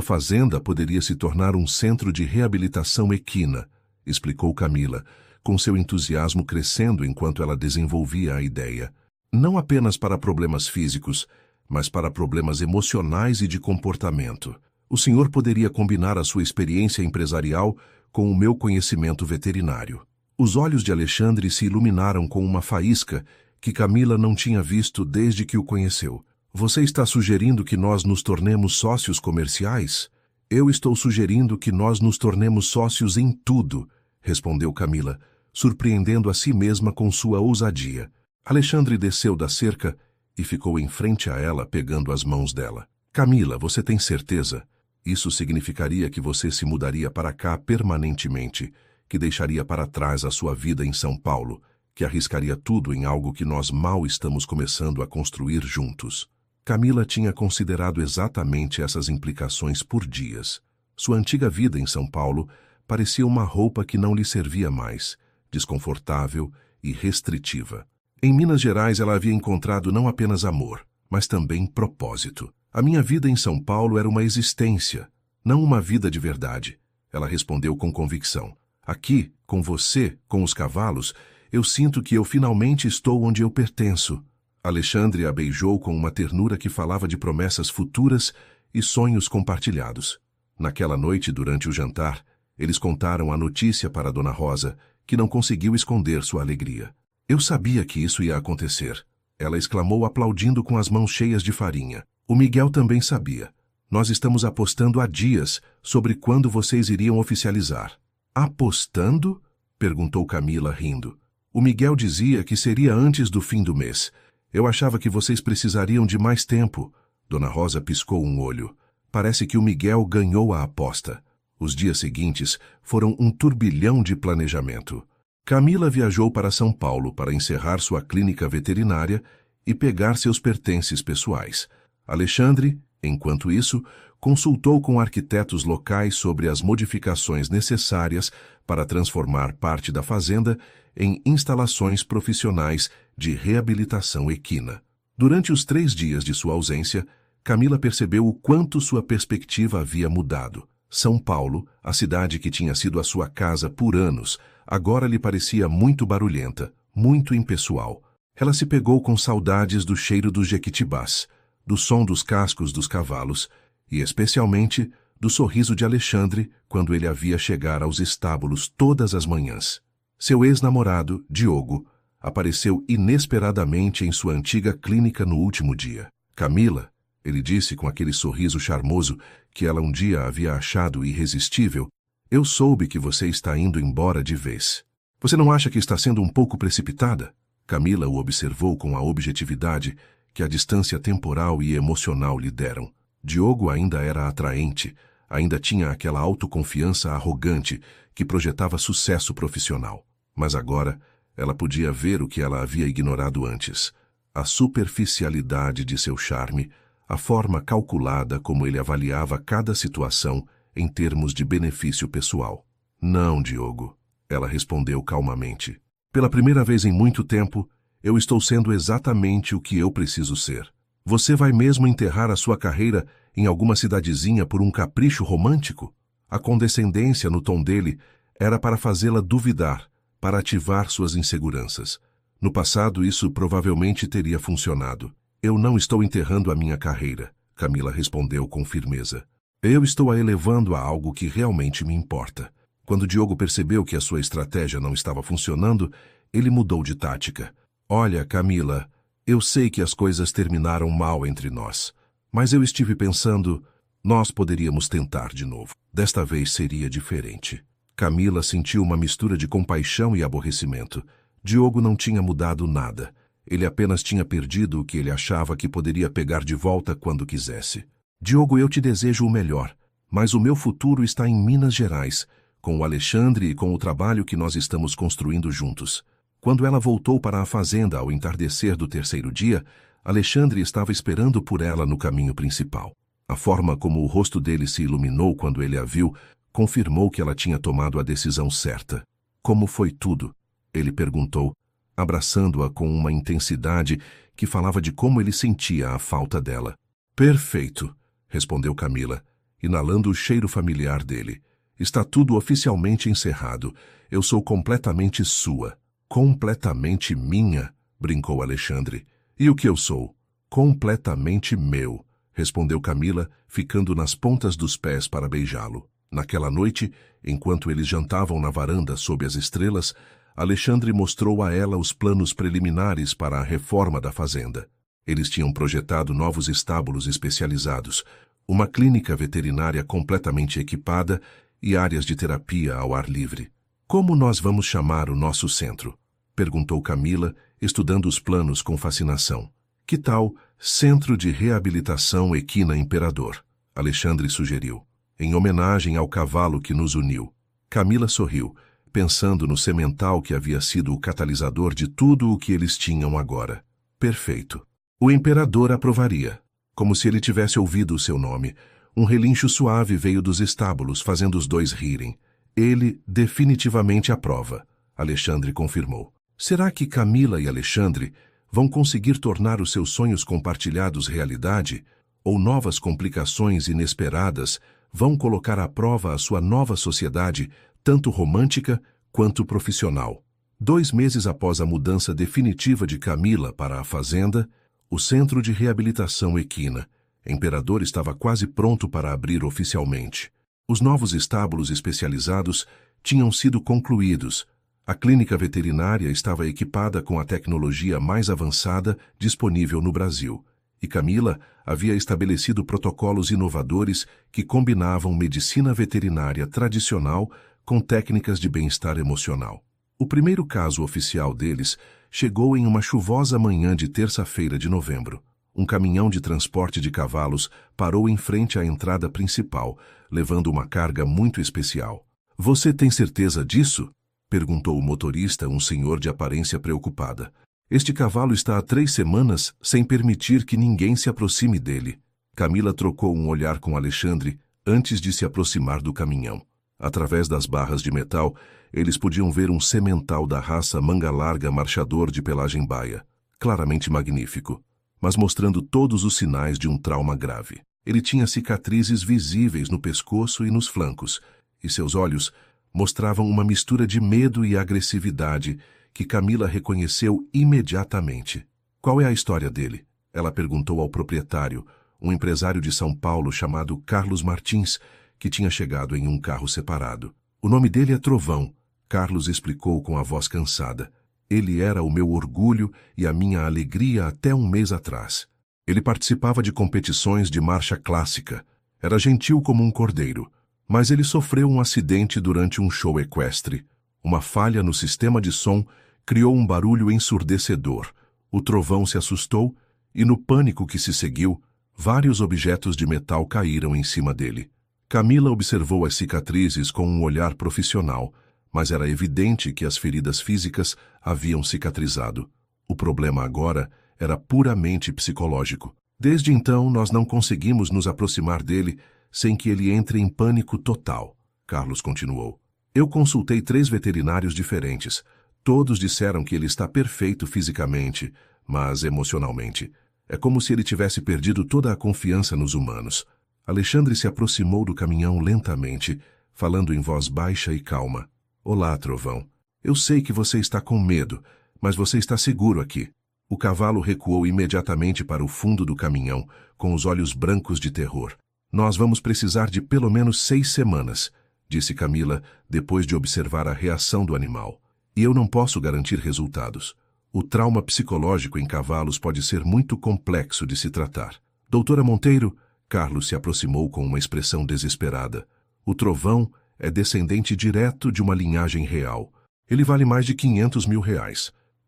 fazenda poderia se tornar um centro de reabilitação equina, explicou Camila, com seu entusiasmo crescendo enquanto ela desenvolvia a ideia. Não apenas para problemas físicos, mas para problemas emocionais e de comportamento. O senhor poderia combinar a sua experiência empresarial com o meu conhecimento veterinário. Os olhos de Alexandre se iluminaram com uma faísca que Camila não tinha visto desde que o conheceu. Você está sugerindo que nós nos tornemos sócios comerciais? Eu estou sugerindo que nós nos tornemos sócios em tudo, respondeu Camila, surpreendendo a si mesma com sua ousadia. Alexandre desceu da cerca e ficou em frente a ela, pegando as mãos dela. Camila, você tem certeza? Isso significaria que você se mudaria para cá permanentemente, que deixaria para trás a sua vida em São Paulo, que arriscaria tudo em algo que nós mal estamos começando a construir juntos. Camila tinha considerado exatamente essas implicações por dias. Sua antiga vida em São Paulo parecia uma roupa que não lhe servia mais, desconfortável e restritiva. Em Minas Gerais ela havia encontrado não apenas amor, mas também propósito. A minha vida em São Paulo era uma existência, não uma vida de verdade, ela respondeu com convicção. Aqui, com você, com os cavalos, eu sinto que eu finalmente estou onde eu pertenço. Alexandre a beijou com uma ternura que falava de promessas futuras e sonhos compartilhados. Naquela noite, durante o jantar, eles contaram a notícia para Dona Rosa, que não conseguiu esconder sua alegria. Eu sabia que isso ia acontecer, ela exclamou aplaudindo com as mãos cheias de farinha. O Miguel também sabia. Nós estamos apostando há dias sobre quando vocês iriam oficializar. Apostando? Perguntou Camila, rindo. O Miguel dizia que seria antes do fim do mês. Eu achava que vocês precisariam de mais tempo. Dona Rosa piscou um olho. Parece que o Miguel ganhou a aposta. Os dias seguintes foram um turbilhão de planejamento. Camila viajou para São Paulo para encerrar sua clínica veterinária e pegar seus pertences pessoais. Alexandre, enquanto isso, consultou com arquitetos locais sobre as modificações necessárias para transformar parte da fazenda em instalações profissionais de reabilitação equina. Durante os 3 dias de sua ausência, Camila percebeu o quanto sua perspectiva havia mudado. São Paulo, a cidade que tinha sido a sua casa por anos, agora lhe parecia muito barulhenta, muito impessoal. Ela se pegou com saudades do cheiro dos jequitibás, do som dos cascos dos cavalos e, especialmente, do sorriso de Alexandre quando ele a via chegar aos estábulos todas as manhãs. Seu ex-namorado, Diogo, apareceu inesperadamente em sua antiga clínica no último dia. Camila, ele disse com aquele sorriso charmoso que ela um dia havia achado irresistível, eu soube que você está indo embora de vez. Você não acha que está sendo um pouco precipitada? Camila o observou com a objetividade que a distância temporal e emocional lhe deram. Diogo ainda era atraente, ainda tinha aquela autoconfiança arrogante que projetava sucesso profissional. Mas agora, ela podia ver o que ela havia ignorado antes. A superficialidade de seu charme, a forma calculada como ele avaliava cada situação em termos de benefício pessoal. Não, Diogo, ela respondeu calmamente. Pela primeira vez em muito tempo, eu estou sendo exatamente o que eu preciso ser. Você vai mesmo enterrar a sua carreira em alguma cidadezinha por um capricho romântico? A condescendência no tom dele era para fazê-la duvidar, para ativar suas inseguranças. No passado, isso provavelmente teria funcionado. Eu não estou enterrando a minha carreira, Camila respondeu com firmeza. Eu estou a elevando a algo que realmente me importa. Quando Diogo percebeu que a sua estratégia não estava funcionando, ele mudou de tática. Olha, Camila, eu sei que as coisas terminaram mal entre nós, mas eu estive pensando, nós poderíamos tentar de novo. Desta vez seria diferente. Camila sentiu uma mistura de compaixão e aborrecimento. Diogo não tinha mudado nada. Ele apenas tinha perdido o que ele achava que poderia pegar de volta quando quisesse. Diogo, eu te desejo o melhor, mas o meu futuro está em Minas Gerais, com o Alexandre e com o trabalho que nós estamos construindo juntos. Quando ela voltou para a fazenda ao entardecer do 3º dia, Alexandre estava esperando por ela no caminho principal. A forma como o rosto dele se iluminou quando ele a viu confirmou que ela tinha tomado a decisão certa. Como foi tudo? Ele perguntou, abraçando-a com uma intensidade que falava de como ele sentia a falta dela. Perfeito, respondeu Camila, inalando o cheiro familiar dele. Está tudo oficialmente encerrado. Eu sou completamente sua. Completamente minha, brincou Alexandre. E o que eu sou? Completamente meu, respondeu Camila, ficando nas pontas dos pés para beijá-lo. Naquela noite, enquanto eles jantavam na varanda sob as estrelas, Alexandre mostrou a ela os planos preliminares para a reforma da fazenda. Eles tinham projetado novos estábulos especializados, uma clínica veterinária completamente equipada e áreas de terapia ao ar livre. Como nós vamos chamar o nosso centro? Perguntou Camila, estudando os planos com fascinação. Que tal Centro de Reabilitação Equina Imperador? Alexandre sugeriu, em homenagem ao cavalo que nos uniu. Camila sorriu, pensando no semental que havia sido o catalisador de tudo o que eles tinham agora. Perfeito. O imperador aprovaria. Como se ele tivesse ouvido o seu nome. Um relincho suave veio dos estábulos, fazendo os dois rirem. Ele definitivamente aprova, Alexandre confirmou. Será que Camila e Alexandre vão conseguir tornar os seus sonhos compartilhados realidade? Ou novas complicações inesperadas vão colocar à prova a sua nova sociedade, tanto romântica quanto profissional? 2 meses após a mudança definitiva de Camila para a fazenda, o Centro de Reabilitação Equina Imperador estava quase pronto para abrir oficialmente. Os novos estábulos especializados tinham sido concluídos. A clínica veterinária estava equipada com a tecnologia mais avançada disponível no Brasil, e Camila havia estabelecido protocolos inovadores que combinavam medicina veterinária tradicional com técnicas de bem-estar emocional. O primeiro caso oficial deles chegou em uma chuvosa manhã de terça-feira de novembro. Um caminhão de transporte de cavalos parou em frente à entrada principal, levando uma carga muito especial. — Você tem certeza disso? Perguntou o motorista, um senhor de aparência preocupada. Este cavalo está há 3 semanas sem permitir que ninguém se aproxime dele. Camila trocou um olhar com Alexandre antes de se aproximar do caminhão. Através das barras de metal, eles podiam ver um semental da raça manga-larga marchador de pelagem baia, claramente magnífico, mas mostrando todos os sinais de um trauma grave. Ele tinha cicatrizes visíveis no pescoço e nos flancos, e seus olhos mostravam uma mistura de medo e agressividade que Camila reconheceu imediatamente. — Qual é a história dele? Ela perguntou ao proprietário, um empresário de São Paulo chamado Carlos Martins, que tinha chegado em um carro separado. — O nome dele é Trovão, Carlos explicou com a voz cansada. Ele era o meu orgulho e a minha alegria até 1 mês atrás. Ele participava de competições de marcha clássica. Era gentil como um cordeiro. Mas ele sofreu um acidente durante um show equestre. Uma falha no sistema de som criou um barulho ensurdecedor. O Trovão se assustou e, no pânico que se seguiu, vários objetos de metal caíram em cima dele. Camila observou as cicatrizes com um olhar profissional, mas era evidente que as feridas físicas haviam cicatrizado. O problema agora era puramente psicológico. Desde então, nós não conseguimos nos aproximar dele sem que ele entre em pânico total, Carlos continuou. Eu consultei 3 veterinários diferentes. Todos disseram que ele está perfeito fisicamente, mas emocionalmente. É como se ele tivesse perdido toda a confiança nos humanos. Alexandre se aproximou do caminhão lentamente, falando em voz baixa e calma. Olá, Trovão. Eu sei que você está com medo, mas você está seguro aqui. O cavalo recuou imediatamente para o fundo do caminhão, com os olhos brancos de terror. Nós vamos precisar de pelo menos 6 semanas, disse Camila, depois de observar a reação do animal. E eu não posso garantir resultados. O trauma psicológico em cavalos pode ser muito complexo de se tratar. Doutora Monteiro, Carlos se aproximou com uma expressão desesperada. O Trovão é descendente direto de uma linhagem real. Ele vale mais de R$500 mil.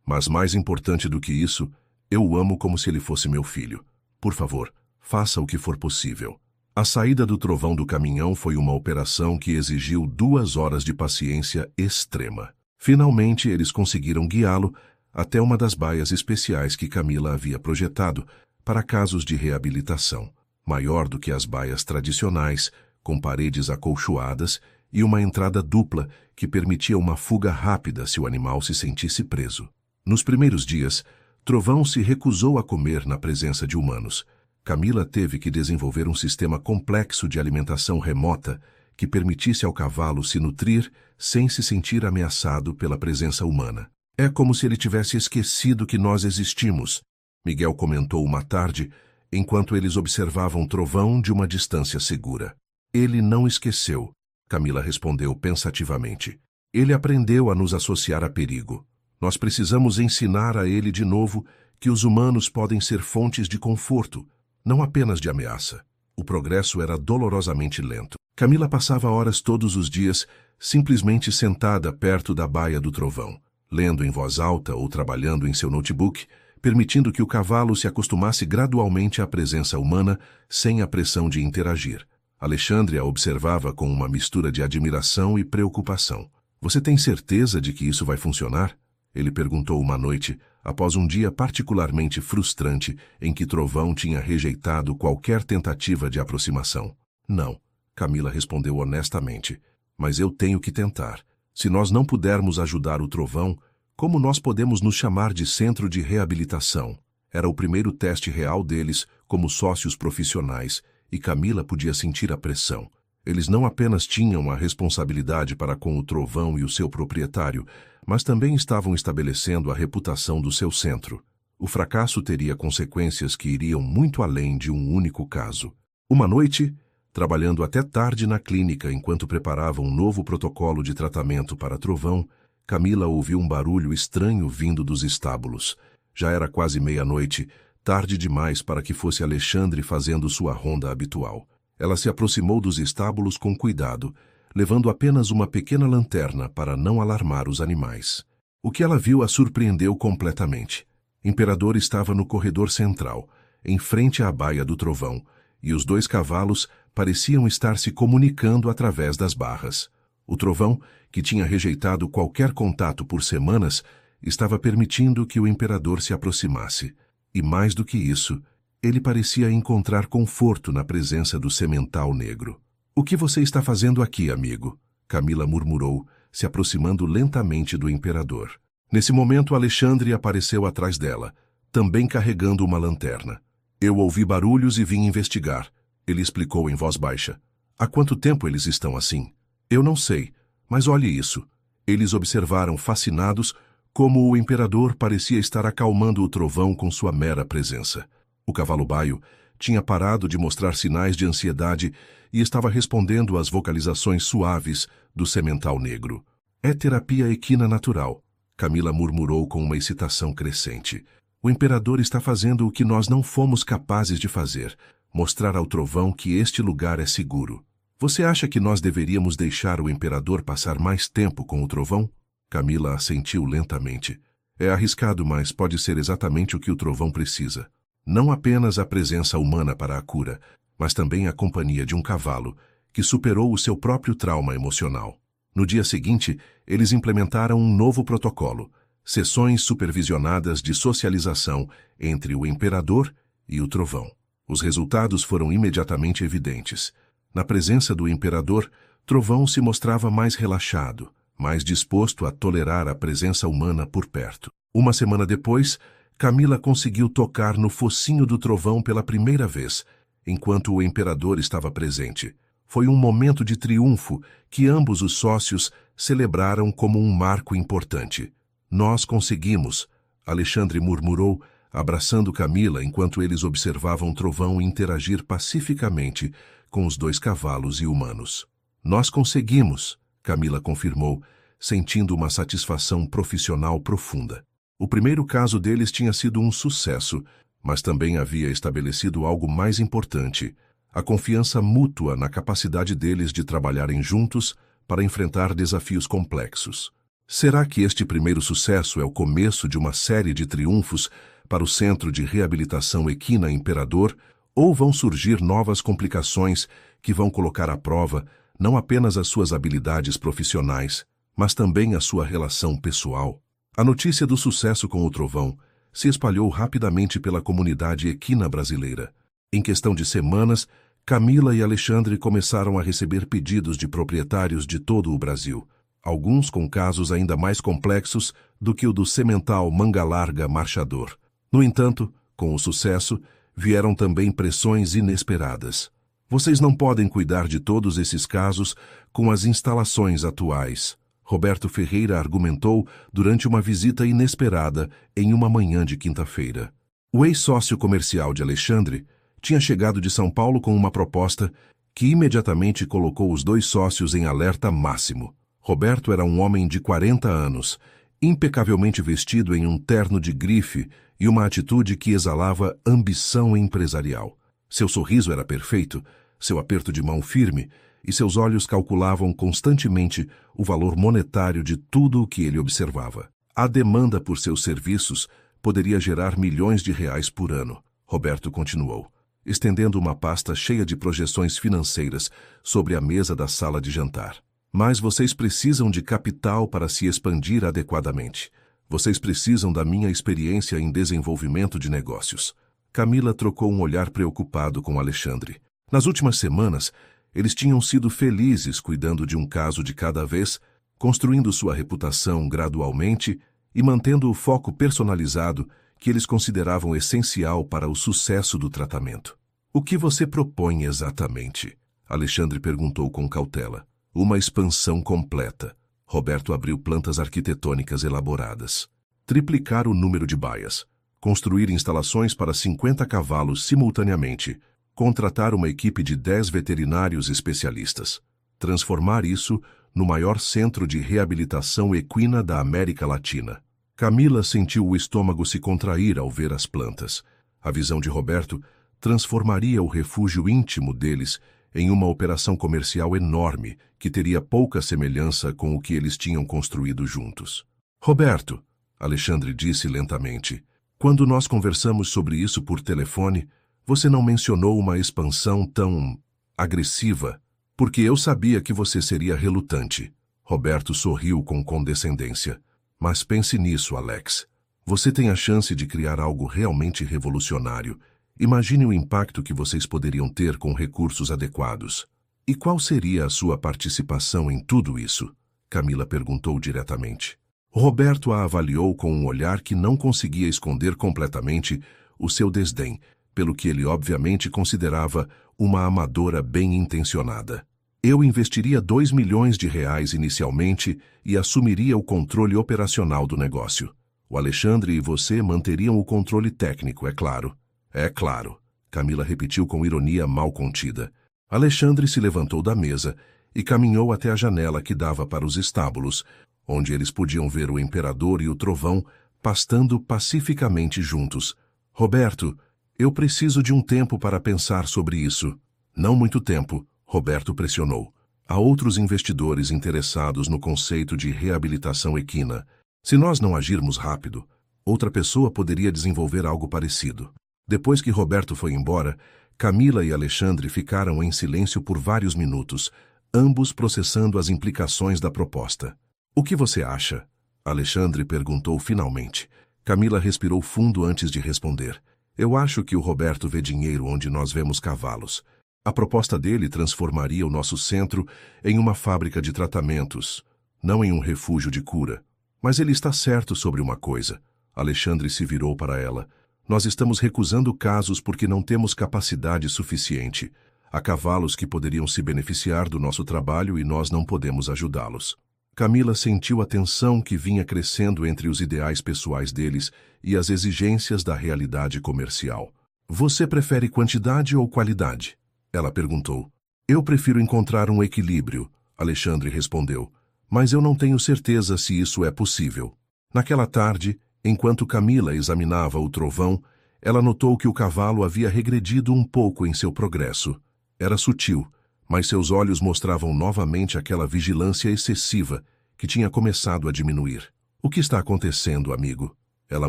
Mas mais importante do que isso, eu o amo como se ele fosse meu filho. Por favor, faça o que for possível. A saída do Trovão do caminhão foi uma operação que exigiu 2 horas de paciência extrema. Finalmente, eles conseguiram guiá-lo até uma das baias especiais que Camila havia projetado para casos de reabilitação, maior do que as baias tradicionais, com paredes acolchoadas e uma entrada dupla que permitia uma fuga rápida se o animal se sentisse preso. Nos primeiros dias, Trovão se recusou a comer na presença de humanos. Camila teve que desenvolver um sistema complexo de alimentação remota que permitisse ao cavalo se nutrir sem se sentir ameaçado pela presença humana. É como se ele tivesse esquecido que nós existimos, Miguel comentou uma tarde, enquanto eles observavam o trovão de uma distância segura. Ele não esqueceu, Camila respondeu pensativamente. Ele aprendeu a nos associar a perigo. Nós precisamos ensinar a ele de novo que os humanos podem ser fontes de conforto, não apenas de ameaça. O progresso era dolorosamente lento. Camila passava horas todos os dias simplesmente sentada perto da baia do trovão, lendo em voz alta ou trabalhando em seu notebook, permitindo que o cavalo se acostumasse gradualmente à presença humana sem a pressão de interagir. Alexandre a observava com uma mistura de admiração e preocupação. Você tem certeza de que isso vai funcionar? Ele perguntou uma noite, após um dia particularmente frustrante em que Trovão tinha rejeitado qualquer tentativa de aproximação. Não, Camila respondeu honestamente, mas eu tenho que tentar. Se nós não pudermos ajudar o Trovão, como nós podemos nos chamar de centro de reabilitação? Era o primeiro teste real deles como sócios profissionais e Camila podia sentir a pressão. Eles não apenas tinham a responsabilidade para com o Trovão e o seu proprietário, mas também estavam estabelecendo a reputação do seu centro. O fracasso teria consequências que iriam muito além de um único caso. Uma noite, trabalhando até tarde na clínica enquanto preparava um novo protocolo de tratamento para Trovão, Camila ouviu um barulho estranho vindo dos estábulos. Já era quase meia-noite, tarde demais para que fosse Alexandre fazendo sua ronda habitual. Ela se aproximou dos estábulos com cuidado, levando apenas uma pequena lanterna para não alarmar os animais. O que ela viu a surpreendeu completamente. Imperador estava no corredor central, em frente à baia do Trovão, e os dois cavalos pareciam estar se comunicando através das barras. O Trovão, que tinha rejeitado qualquer contato por semanas, estava permitindo que o Imperador se aproximasse. E mais do que isso, ele parecia encontrar conforto na presença do semental negro. "O que você está fazendo aqui, amigo?" Camila murmurou, se aproximando lentamente do Imperador. Nesse momento, Alexandre apareceu atrás dela, também carregando uma lanterna. "Eu ouvi barulhos e vim investigar", ele explicou em voz baixa. "Há quanto tempo eles estão assim?" "Eu não sei, mas olhe isso." Eles observaram fascinados como o Imperador parecia estar acalmando o Trovão com sua mera presença. O cavalo baio tinha parado de mostrar sinais de ansiedade e estava respondendo às vocalizações suaves do semental negro. "É terapia equina natural", Camila murmurou com uma excitação crescente. "O Imperador está fazendo o que nós não fomos capazes de fazer, mostrar ao Trovão que este lugar é seguro. Você acha que nós deveríamos deixar o Imperador passar mais tempo com o Trovão?" Camila assentiu lentamente. "É arriscado, mas pode ser exatamente o que o Trovão precisa. Não apenas a presença humana para a cura, mas também a companhia de um cavalo que superou o seu próprio trauma emocional." No dia seguinte, eles implementaram um novo protocolo, sessões supervisionadas de socialização entre o Imperador e o Trovão. Os resultados foram imediatamente evidentes. Na presença do Imperador, Trovão se mostrava mais relaxado, mais disposto a tolerar a presença humana por perto. Uma semana depois, Camila conseguiu tocar no focinho do Trovão pela primeira vez, enquanto o Imperador estava presente. Foi um momento de triunfo que ambos os sócios celebraram como um marco importante. "Nós conseguimos", Alexandre murmurou, abraçando Camila enquanto eles observavam Trovão interagir pacificamente com os dois cavalos e humanos. "Nós conseguimos", Camila confirmou, sentindo uma satisfação profissional profunda. O primeiro caso deles tinha sido um sucesso, mas também havia estabelecido algo mais importante: a confiança mútua na capacidade deles de trabalharem juntos para enfrentar desafios complexos. Será que este primeiro sucesso é o começo de uma série de triunfos para o Centro de Reabilitação Equina Imperador, ou vão surgir novas complicações que vão colocar à prova não apenas as suas habilidades profissionais, mas também a sua relação pessoal? A notícia do sucesso com o Trovão se espalhou rapidamente pela comunidade equina brasileira. Em questão de semanas, Camila e Alexandre começaram a receber pedidos de proprietários de todo o Brasil, alguns com casos ainda mais complexos do que o do semental manga larga marchador. No entanto, com o sucesso, vieram também pressões inesperadas. Vocês não podem cuidar de todos esses casos com as instalações atuais, Roberto Ferreira argumentou durante uma visita inesperada em uma manhã de quinta-feira. O ex-sócio comercial de Alexandre tinha chegado de São Paulo com uma proposta que imediatamente colocou os dois sócios em alerta máximo. Roberto era um homem de 40 anos, impecavelmente vestido em um terno de grife e uma atitude que exalava ambição empresarial. Seu sorriso era perfeito, seu aperto de mão firme, e seus olhos calculavam constantemente o valor monetário de tudo o que ele observava. A demanda por seus serviços poderia gerar milhões de reais por ano, Roberto continuou, estendendo uma pasta cheia de projeções financeiras sobre a mesa da sala de jantar. Mas vocês precisam de capital para se expandir adequadamente. Vocês precisam da minha experiência em desenvolvimento de negócios. Camila trocou um olhar preocupado com Alexandre. Nas últimas semanas, eles tinham sido felizes cuidando de um caso de cada vez, construindo sua reputação gradualmente e mantendo o foco personalizado que eles consideravam essencial para o sucesso do tratamento. O que você propõe exatamente? Alexandre perguntou com cautela. Uma expansão completa. Roberto abriu plantas arquitetônicas elaboradas. Triplicar o número de baias. Construir instalações para 50 cavalos simultaneamente. Contratar uma equipe de 10 veterinários especialistas. Transformar isso no maior centro de reabilitação equina da América Latina. Camila sentiu o estômago se contrair ao ver as plantas. A visão de Roberto transformaria o refúgio íntimo deles em uma operação comercial enorme que teria pouca semelhança com o que eles tinham construído juntos. Roberto, Alexandre disse lentamente, quando nós conversamos sobre isso por telefone, você não mencionou uma expansão tão agressiva, porque eu sabia que você seria relutante. Roberto sorriu com condescendência. Mas pense nisso, Alex. Você tem a chance de criar algo realmente revolucionário. Imagine o impacto que vocês poderiam ter com recursos adequados. E qual seria a sua participação em tudo isso? Camila perguntou diretamente. Roberto a avaliou com um olhar que não conseguia esconder completamente o seu desdém, pelo que ele obviamente considerava uma amadora bem-intencionada. Eu investiria 2 milhões de reais inicialmente e assumiria o controle operacional do negócio. O Alexandre e você manteriam o controle técnico, é claro. É claro, Camila repetiu com ironia mal contida. Alexandre se levantou da mesa e caminhou até a janela que dava para os estábulos, onde eles podiam ver o imperador e o trovão pastando pacificamente juntos. Roberto, eu preciso de um tempo para pensar sobre isso. Não muito tempo, Roberto pressionou. Há outros investidores interessados no conceito de reabilitação equina. Se nós não agirmos rápido, outra pessoa poderia desenvolver algo parecido. Depois que Roberto foi embora, Camila e Alexandre ficaram em silêncio por vários minutos, ambos processando as implicações da proposta. O que você acha? Alexandre perguntou finalmente. Camila respirou fundo antes de responder. Eu acho que o Roberto vê dinheiro onde nós vemos cavalos. A proposta dele transformaria o nosso centro em uma fábrica de tratamentos, não em um refúgio de cura. Mas ele está certo sobre uma coisa. Alexandre se virou para ela. Nós estamos recusando casos porque não temos capacidade suficiente. Há cavalos que poderiam se beneficiar do nosso trabalho e nós não podemos ajudá-los. Camila sentiu a tensão que vinha crescendo entre os ideais pessoais deles e as exigências da realidade comercial. Você prefere quantidade ou qualidade? Ela perguntou. Eu prefiro encontrar um equilíbrio, Alexandre respondeu, mas eu não tenho certeza se isso é possível. Naquela tarde, enquanto Camila examinava o trovão, ela notou que o cavalo havia regredido um pouco em seu progresso. Era sutil, mas seus olhos mostravam novamente aquela vigilância excessiva que tinha começado a diminuir. O que está acontecendo, amigo? Ela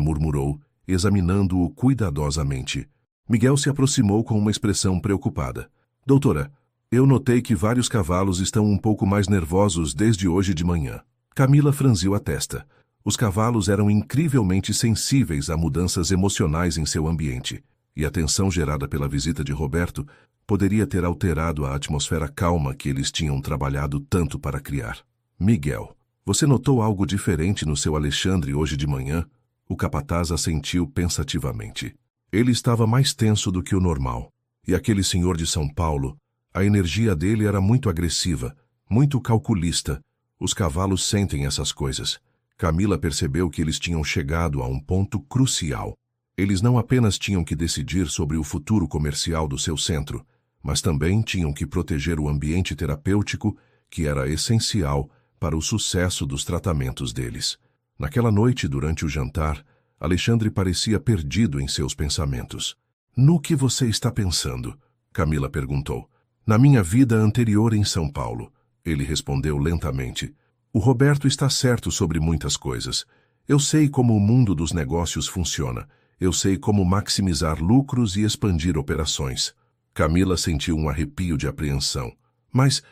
murmurou, examinando-o cuidadosamente. Miguel se aproximou com uma expressão preocupada. Doutora, eu notei que vários cavalos estão um pouco mais nervosos desde hoje de manhã. Camila franziu a testa. Os cavalos eram incrivelmente sensíveis a mudanças emocionais em seu ambiente, e a tensão gerada pela visita de Roberto poderia ter alterado a atmosfera calma que eles tinham trabalhado tanto para criar. Miguel, você notou algo diferente no seu Alexandre hoje de manhã? O capataz assentiu pensativamente. Ele estava mais tenso do que o normal. E aquele senhor de São Paulo, a energia dele era muito agressiva, muito calculista. Os cavalos sentem essas coisas. Camila percebeu que eles tinham chegado a um ponto crucial. Eles não apenas tinham que decidir sobre o futuro comercial do seu centro, mas também tinham que proteger o ambiente terapêutico, que era essencial para o sucesso dos tratamentos deles. Naquela noite, durante o jantar, Alexandre parecia perdido em seus pensamentos. No que você está pensando? Camila perguntou. Na minha vida anterior em São Paulo, ele respondeu lentamente. O Roberto está certo sobre muitas coisas. Eu sei como o mundo dos negócios funciona. Eu sei como maximizar lucros e expandir operações. Camila sentiu um arrepio de apreensão. Mas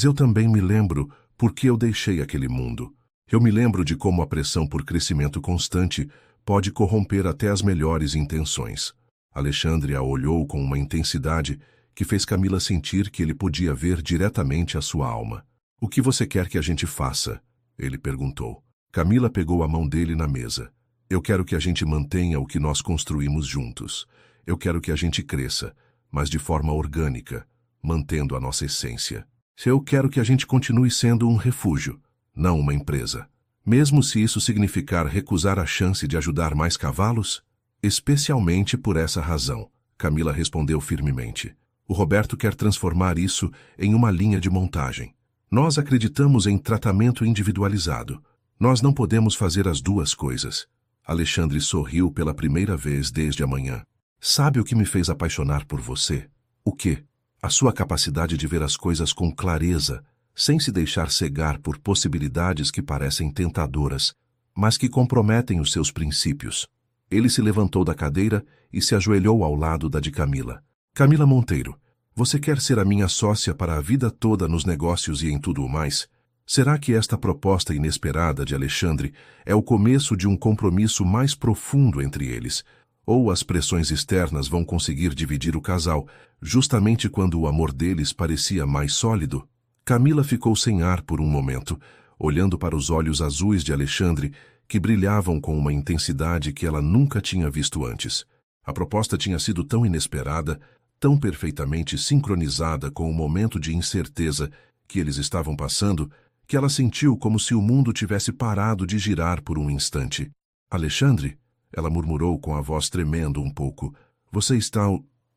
eu também me lembro por que eu deixei aquele mundo. Eu me lembro de como a pressão por crescimento constante pode corromper até as melhores intenções. Alexandre a olhou com uma intensidade que fez Camila sentir que ele podia ver diretamente a sua alma. O que você quer que a gente faça? Ele perguntou. Camila pegou a mão dele na mesa. Eu quero que a gente mantenha o que nós construímos juntos. Eu quero que a gente cresça, mas de forma orgânica, mantendo a nossa essência. Eu quero que a gente continue sendo um refúgio, não uma empresa. Mesmo se isso significar recusar a chance de ajudar mais cavalos? Especialmente por essa razão, Camila respondeu firmemente. O Roberto quer transformar isso em uma linha de montagem. Nós acreditamos em tratamento individualizado. Nós não podemos fazer as duas coisas. Alexandre sorriu pela primeira vez desde a manhã. Sabe o que me fez apaixonar por você? O quê? A sua capacidade de ver as coisas com clareza, sem se deixar cegar por possibilidades que parecem tentadoras, mas que comprometem os seus princípios. Ele se levantou da cadeira e se ajoelhou ao lado da de Camila. Camila Monteiro, você quer ser a minha sócia para a vida toda nos negócios e em tudo o mais? Será que esta proposta inesperada de Alexandre é o começo de um compromisso mais profundo entre eles? Ou as pressões externas vão conseguir dividir o casal, justamente quando o amor deles parecia mais sólido? Camila ficou sem ar por um momento, olhando para os olhos azuis de Alexandre, que brilhavam com uma intensidade que ela nunca tinha visto antes. A proposta tinha sido tão inesperada, tão perfeitamente sincronizada com o momento de incerteza que eles estavam passando, que ela sentiu como se o mundo tivesse parado de girar por um instante. Alexandre, ela murmurou com a voz tremendo um pouco. Você está...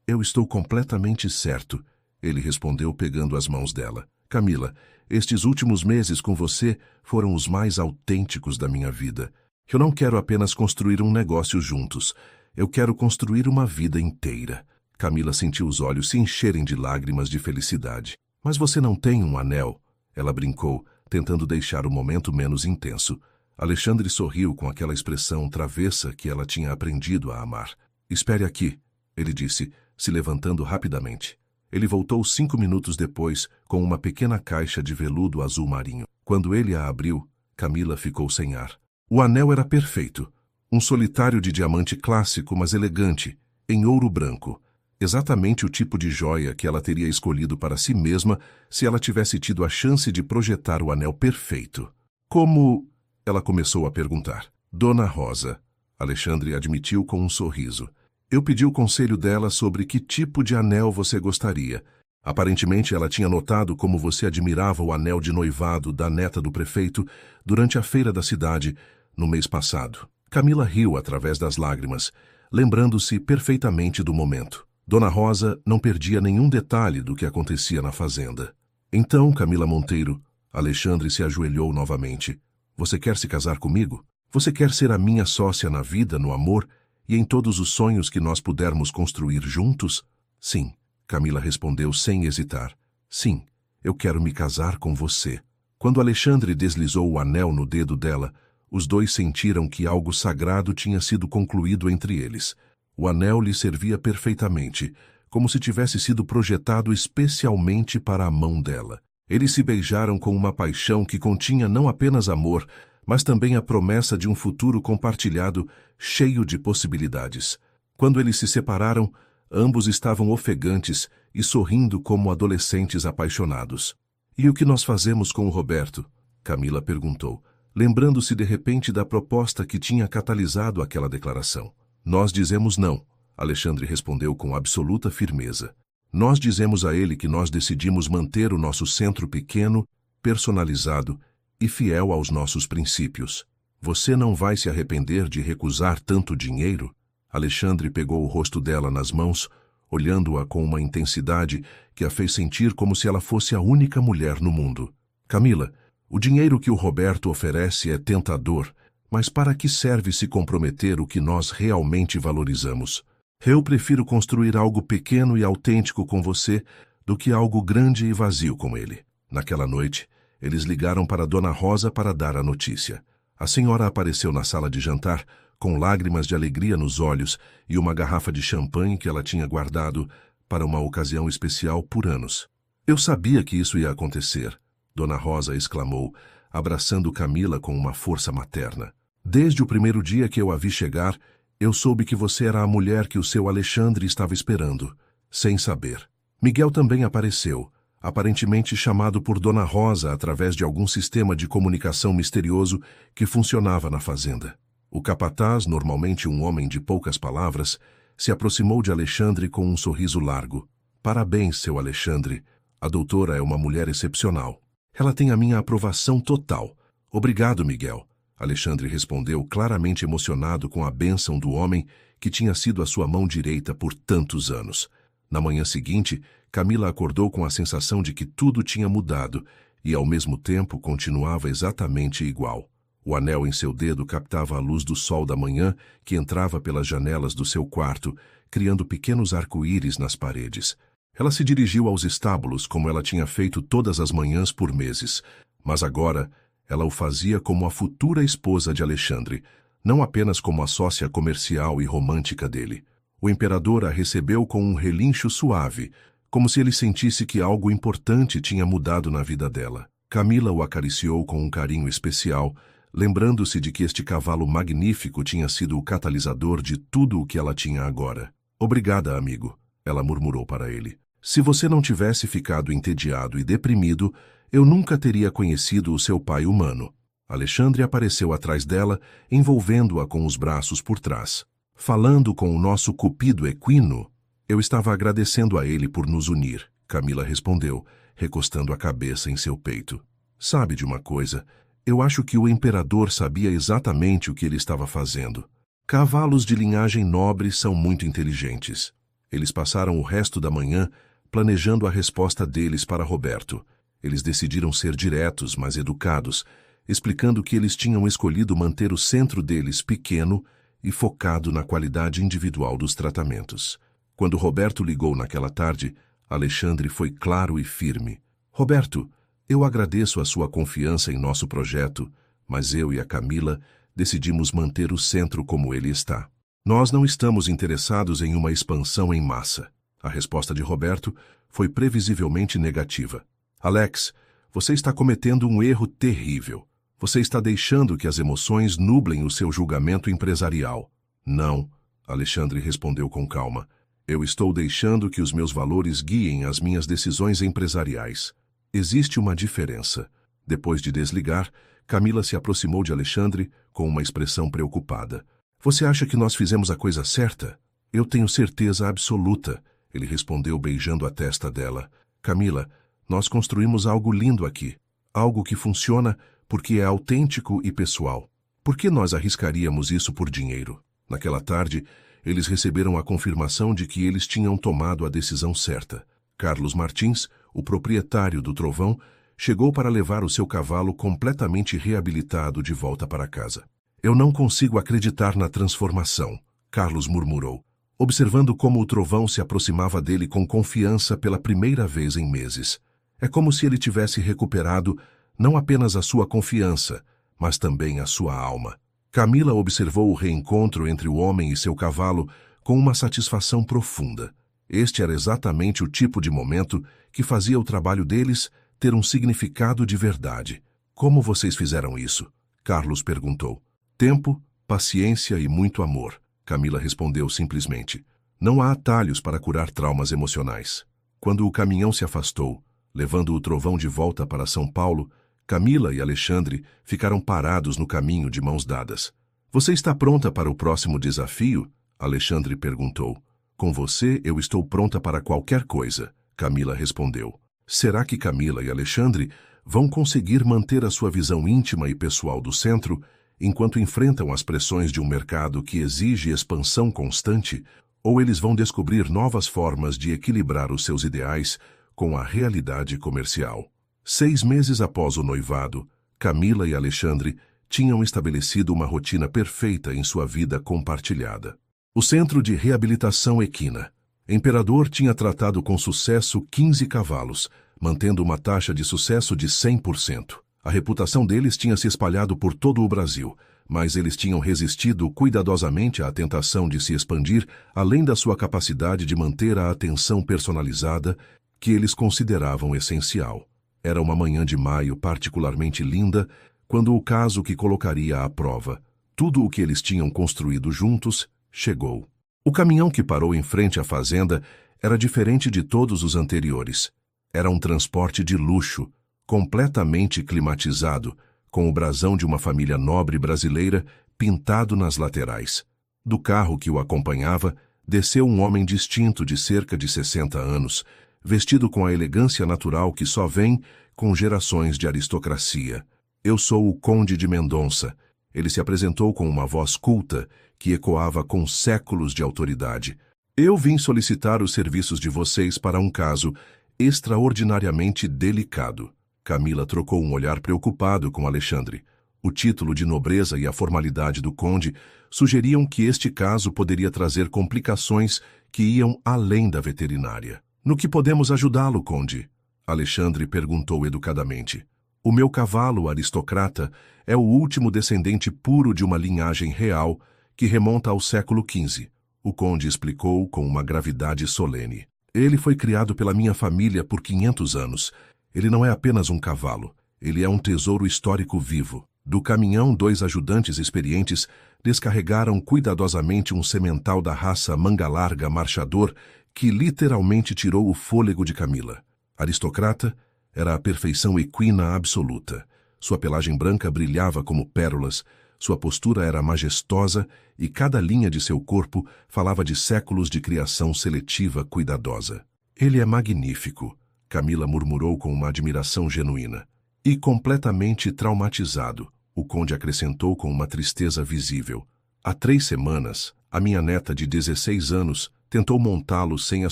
Eu estou completamente certo, ele respondeu pegando as mãos dela. Camila, estes últimos meses com você foram os mais autênticos da minha vida. Eu não quero apenas construir um negócio juntos. Eu quero construir uma vida inteira. Camila sentiu os olhos se encherem de lágrimas de felicidade. Mas você não tem um anel? Ela brincou, tentando deixar o momento menos intenso. Alexandre sorriu com aquela expressão travessa que ela tinha aprendido a amar. Espere aqui, ele disse, se levantando rapidamente. Ele voltou 5 minutos depois com uma pequena caixa de veludo azul marinho. Quando ele a abriu, Camila ficou sem ar. O anel era perfeito. Um solitário de diamante clássico, mas elegante, em ouro branco. Exatamente o tipo de joia que ela teria escolhido para si mesma se ela tivesse tido a chance de projetar o anel perfeito. Como... Ela começou a perguntar. Dona Rosa, Alexandre admitiu com um sorriso. Eu pedi o conselho dela sobre que tipo de anel você gostaria. Aparentemente ela tinha notado como você admirava o anel de noivado da neta do prefeito durante a feira da cidade, no mês passado. Camila riu através das lágrimas, lembrando-se perfeitamente do momento. Dona Rosa não perdia nenhum detalhe do que acontecia na fazenda. Então, Camila Monteiro, Alexandre se ajoelhou novamente. Você quer se casar comigo? Você quer ser a minha sócia na vida, no amor e em todos os sonhos que nós pudermos construir juntos? Sim, Camila respondeu sem hesitar. Sim, eu quero me casar com você. Quando Alexandre deslizou o anel no dedo dela, os dois sentiram que algo sagrado tinha sido concluído entre eles. O anel lhe servia perfeitamente, como se tivesse sido projetado especialmente para a mão dela. Eles se beijaram com uma paixão que continha não apenas amor, mas também a promessa de um futuro compartilhado cheio de possibilidades. Quando eles se separaram, ambos estavam ofegantes e sorrindo como adolescentes apaixonados. E o que nós fazemos com o Roberto? Camila perguntou, lembrando-se de repente da proposta que tinha catalisado aquela declaração. Nós dizemos não, Alexandre respondeu com absoluta firmeza. Nós dizemos a ele que nós decidimos manter o nosso centro pequeno, personalizado e fiel aos nossos princípios. Você não vai se arrepender de recusar tanto dinheiro? Alexandre pegou o rosto dela nas mãos, olhando-a com uma intensidade que a fez sentir como se ela fosse a única mulher no mundo. Camila, o dinheiro que o Roberto oferece é tentador, mas para que serve se comprometer o que nós realmente valorizamos? Eu prefiro construir algo pequeno e autêntico com você do que algo grande e vazio com ele. Naquela noite, eles ligaram para Dona Rosa para dar a notícia. A senhora apareceu na sala de jantar, com lágrimas de alegria nos olhos e uma garrafa de champanhe que ela tinha guardado para uma ocasião especial por anos. Eu sabia que isso ia acontecer, Dona Rosa exclamou, abraçando Camila com uma força materna. Desde o primeiro dia que eu a vi chegar, eu soube que você era a mulher que o seu Alexandre estava esperando, sem saber. Miguel também apareceu, aparentemente chamado por Dona Rosa através de algum sistema de comunicação misterioso que funcionava na fazenda. O capataz, normalmente um homem de poucas palavras, se aproximou de Alexandre com um sorriso largo. Parabéns, seu Alexandre. A doutora é uma mulher excepcional. Ela tem a minha aprovação total. Obrigado, Miguel. Alexandre respondeu claramente emocionado com a bênção do homem que tinha sido a sua mão direita por tantos anos. Na manhã seguinte, Camila acordou com a sensação de que tudo tinha mudado e, ao mesmo tempo, continuava exatamente igual. O anel em seu dedo captava a luz do sol da manhã que entrava pelas janelas do seu quarto, criando pequenos arco-íris nas paredes. Ela se dirigiu aos estábulos como ela tinha feito todas as manhãs por meses, mas agora ela o fazia como a futura esposa de Alexandre, não apenas como a sócia comercial e romântica dele. O imperador a recebeu com um relincho suave, como se ele sentisse que algo importante tinha mudado na vida dela. Camila o acariciou com um carinho especial, lembrando-se de que este cavalo magnífico tinha sido o catalisador de tudo o que ela tinha agora. Obrigada, amigo, ela murmurou para ele. Se você não tivesse ficado entediado e deprimido, eu nunca teria conhecido o seu pai humano. Alexandre apareceu atrás dela, envolvendo-a com os braços por trás. Falando com o nosso cupido equino, eu estava agradecendo a ele por nos unir, Camila respondeu, recostando a cabeça em seu peito. Sabe de uma coisa? Eu acho que o imperador sabia exatamente o que ele estava fazendo. Cavalos de linhagem nobre são muito inteligentes. Eles passaram o resto da manhã planejando a resposta deles para Roberto. Eles decidiram ser diretos, mas educados, explicando que eles tinham escolhido manter o centro deles pequeno e focado na qualidade individual dos tratamentos. Quando Roberto ligou naquela tarde, Alexandre foi claro e firme. Roberto, eu agradeço a sua confiança em nosso projeto, mas eu e a Camila decidimos manter o centro como ele está. Nós não estamos interessados em uma expansão em massa. A resposta de Roberto foi previsivelmente negativa. Alex, você está cometendo um erro terrível. Você está deixando que as emoções nublem o seu julgamento empresarial. Não, Alexandre respondeu com calma. Eu estou deixando que os meus valores guiem as minhas decisões empresariais. Existe uma diferença. Depois de desligar, Camila se aproximou de Alexandre com uma expressão preocupada. Você acha que nós fizemos a coisa certa? Eu tenho certeza absoluta, ele respondeu beijando a testa dela. Camila, nós construímos algo lindo aqui. Algo que funciona porque é autêntico e pessoal. Por que nós arriscaríamos isso por dinheiro? Naquela tarde, eles receberam a confirmação de que eles tinham tomado a decisão certa. Carlos Martins, o proprietário do Trovão, chegou para levar o seu cavalo completamente reabilitado de volta para casa. Eu não consigo acreditar na transformação, Carlos murmurou, observando como o Trovão se aproximava dele com confiança pela primeira vez em meses. É como se ele tivesse recuperado não apenas a sua confiança, mas também a sua alma. Camila observou o reencontro entre o homem e seu cavalo com uma satisfação profunda. Este era exatamente o tipo de momento que fazia o trabalho deles ter um significado de verdade. Como vocês fizeram isso? Carlos perguntou. Tempo, paciência e muito amor, Camila respondeu simplesmente. Não há atalhos para curar traumas emocionais. Quando o caminhão se afastou, levando o Trovão de volta para São Paulo, Camila e Alexandre ficaram parados no caminho de mãos dadas. Você está pronta para o próximo desafio? Alexandre perguntou. Com você, eu estou pronta para qualquer coisa, Camila respondeu. Será que Camila e Alexandre vão conseguir manter a sua visão íntima e pessoal do centro, enquanto enfrentam as pressões de um mercado que exige expansão constante, ou eles vão descobrir novas formas de equilibrar os seus ideais com a realidade comercial? 6 meses após o noivado, Camila e Alexandre tinham estabelecido uma rotina perfeita em sua vida compartilhada. O Centro de Reabilitação Equina. Imperador tinha tratado com sucesso 15 cavalos, mantendo uma taxa de sucesso de 100%. A reputação deles tinha se espalhado por todo o Brasil, mas eles tinham resistido cuidadosamente à tentação de se expandir além da sua capacidade de manter a atenção personalizada que eles consideravam essencial. Era uma manhã de maio particularmente linda, quando o caso que colocaria à prova tudo o que eles tinham construído juntos chegou. O caminhão que parou em frente à fazenda era diferente de todos os anteriores. Era um transporte de luxo, completamente climatizado, com o brasão de uma família nobre brasileira pintado nas laterais. Do carro que o acompanhava, desceu um homem distinto de cerca de 60 anos, vestido com a elegância natural que só vem com gerações de aristocracia. Eu sou o Conde de Mendonça. Ele se apresentou com uma voz culta que ecoava com séculos de autoridade. Eu vim solicitar os serviços de vocês para um caso extraordinariamente delicado. Camila trocou um olhar preocupado com Alexandre. O título de nobreza e a formalidade do conde sugeriam que este caso poderia trazer complicações que iam além da veterinária. No que podemos ajudá-lo, conde? Alexandre perguntou educadamente. O meu cavalo aristocrata é o último descendente puro de uma linhagem real que remonta ao século XV. O conde explicou com uma gravidade solene. Ele foi criado pela minha família por 500 anos. Ele não é apenas um cavalo, ele é um tesouro histórico vivo. Do caminhão, 2 ajudantes experientes descarregaram cuidadosamente um semental da raça manga-larga marchador que literalmente tirou o fôlego de Camila. Aristocrata era a perfeição equina absoluta. Sua pelagem branca brilhava como pérolas, sua postura era majestosa e cada linha de seu corpo falava de séculos de criação seletiva cuidadosa. Ele é magnífico, Camila murmurou com uma admiração genuína. E completamente traumatizado, o conde acrescentou com uma tristeza visível. Há 3 semanas, a minha neta de 16 anos tentou montá-lo sem a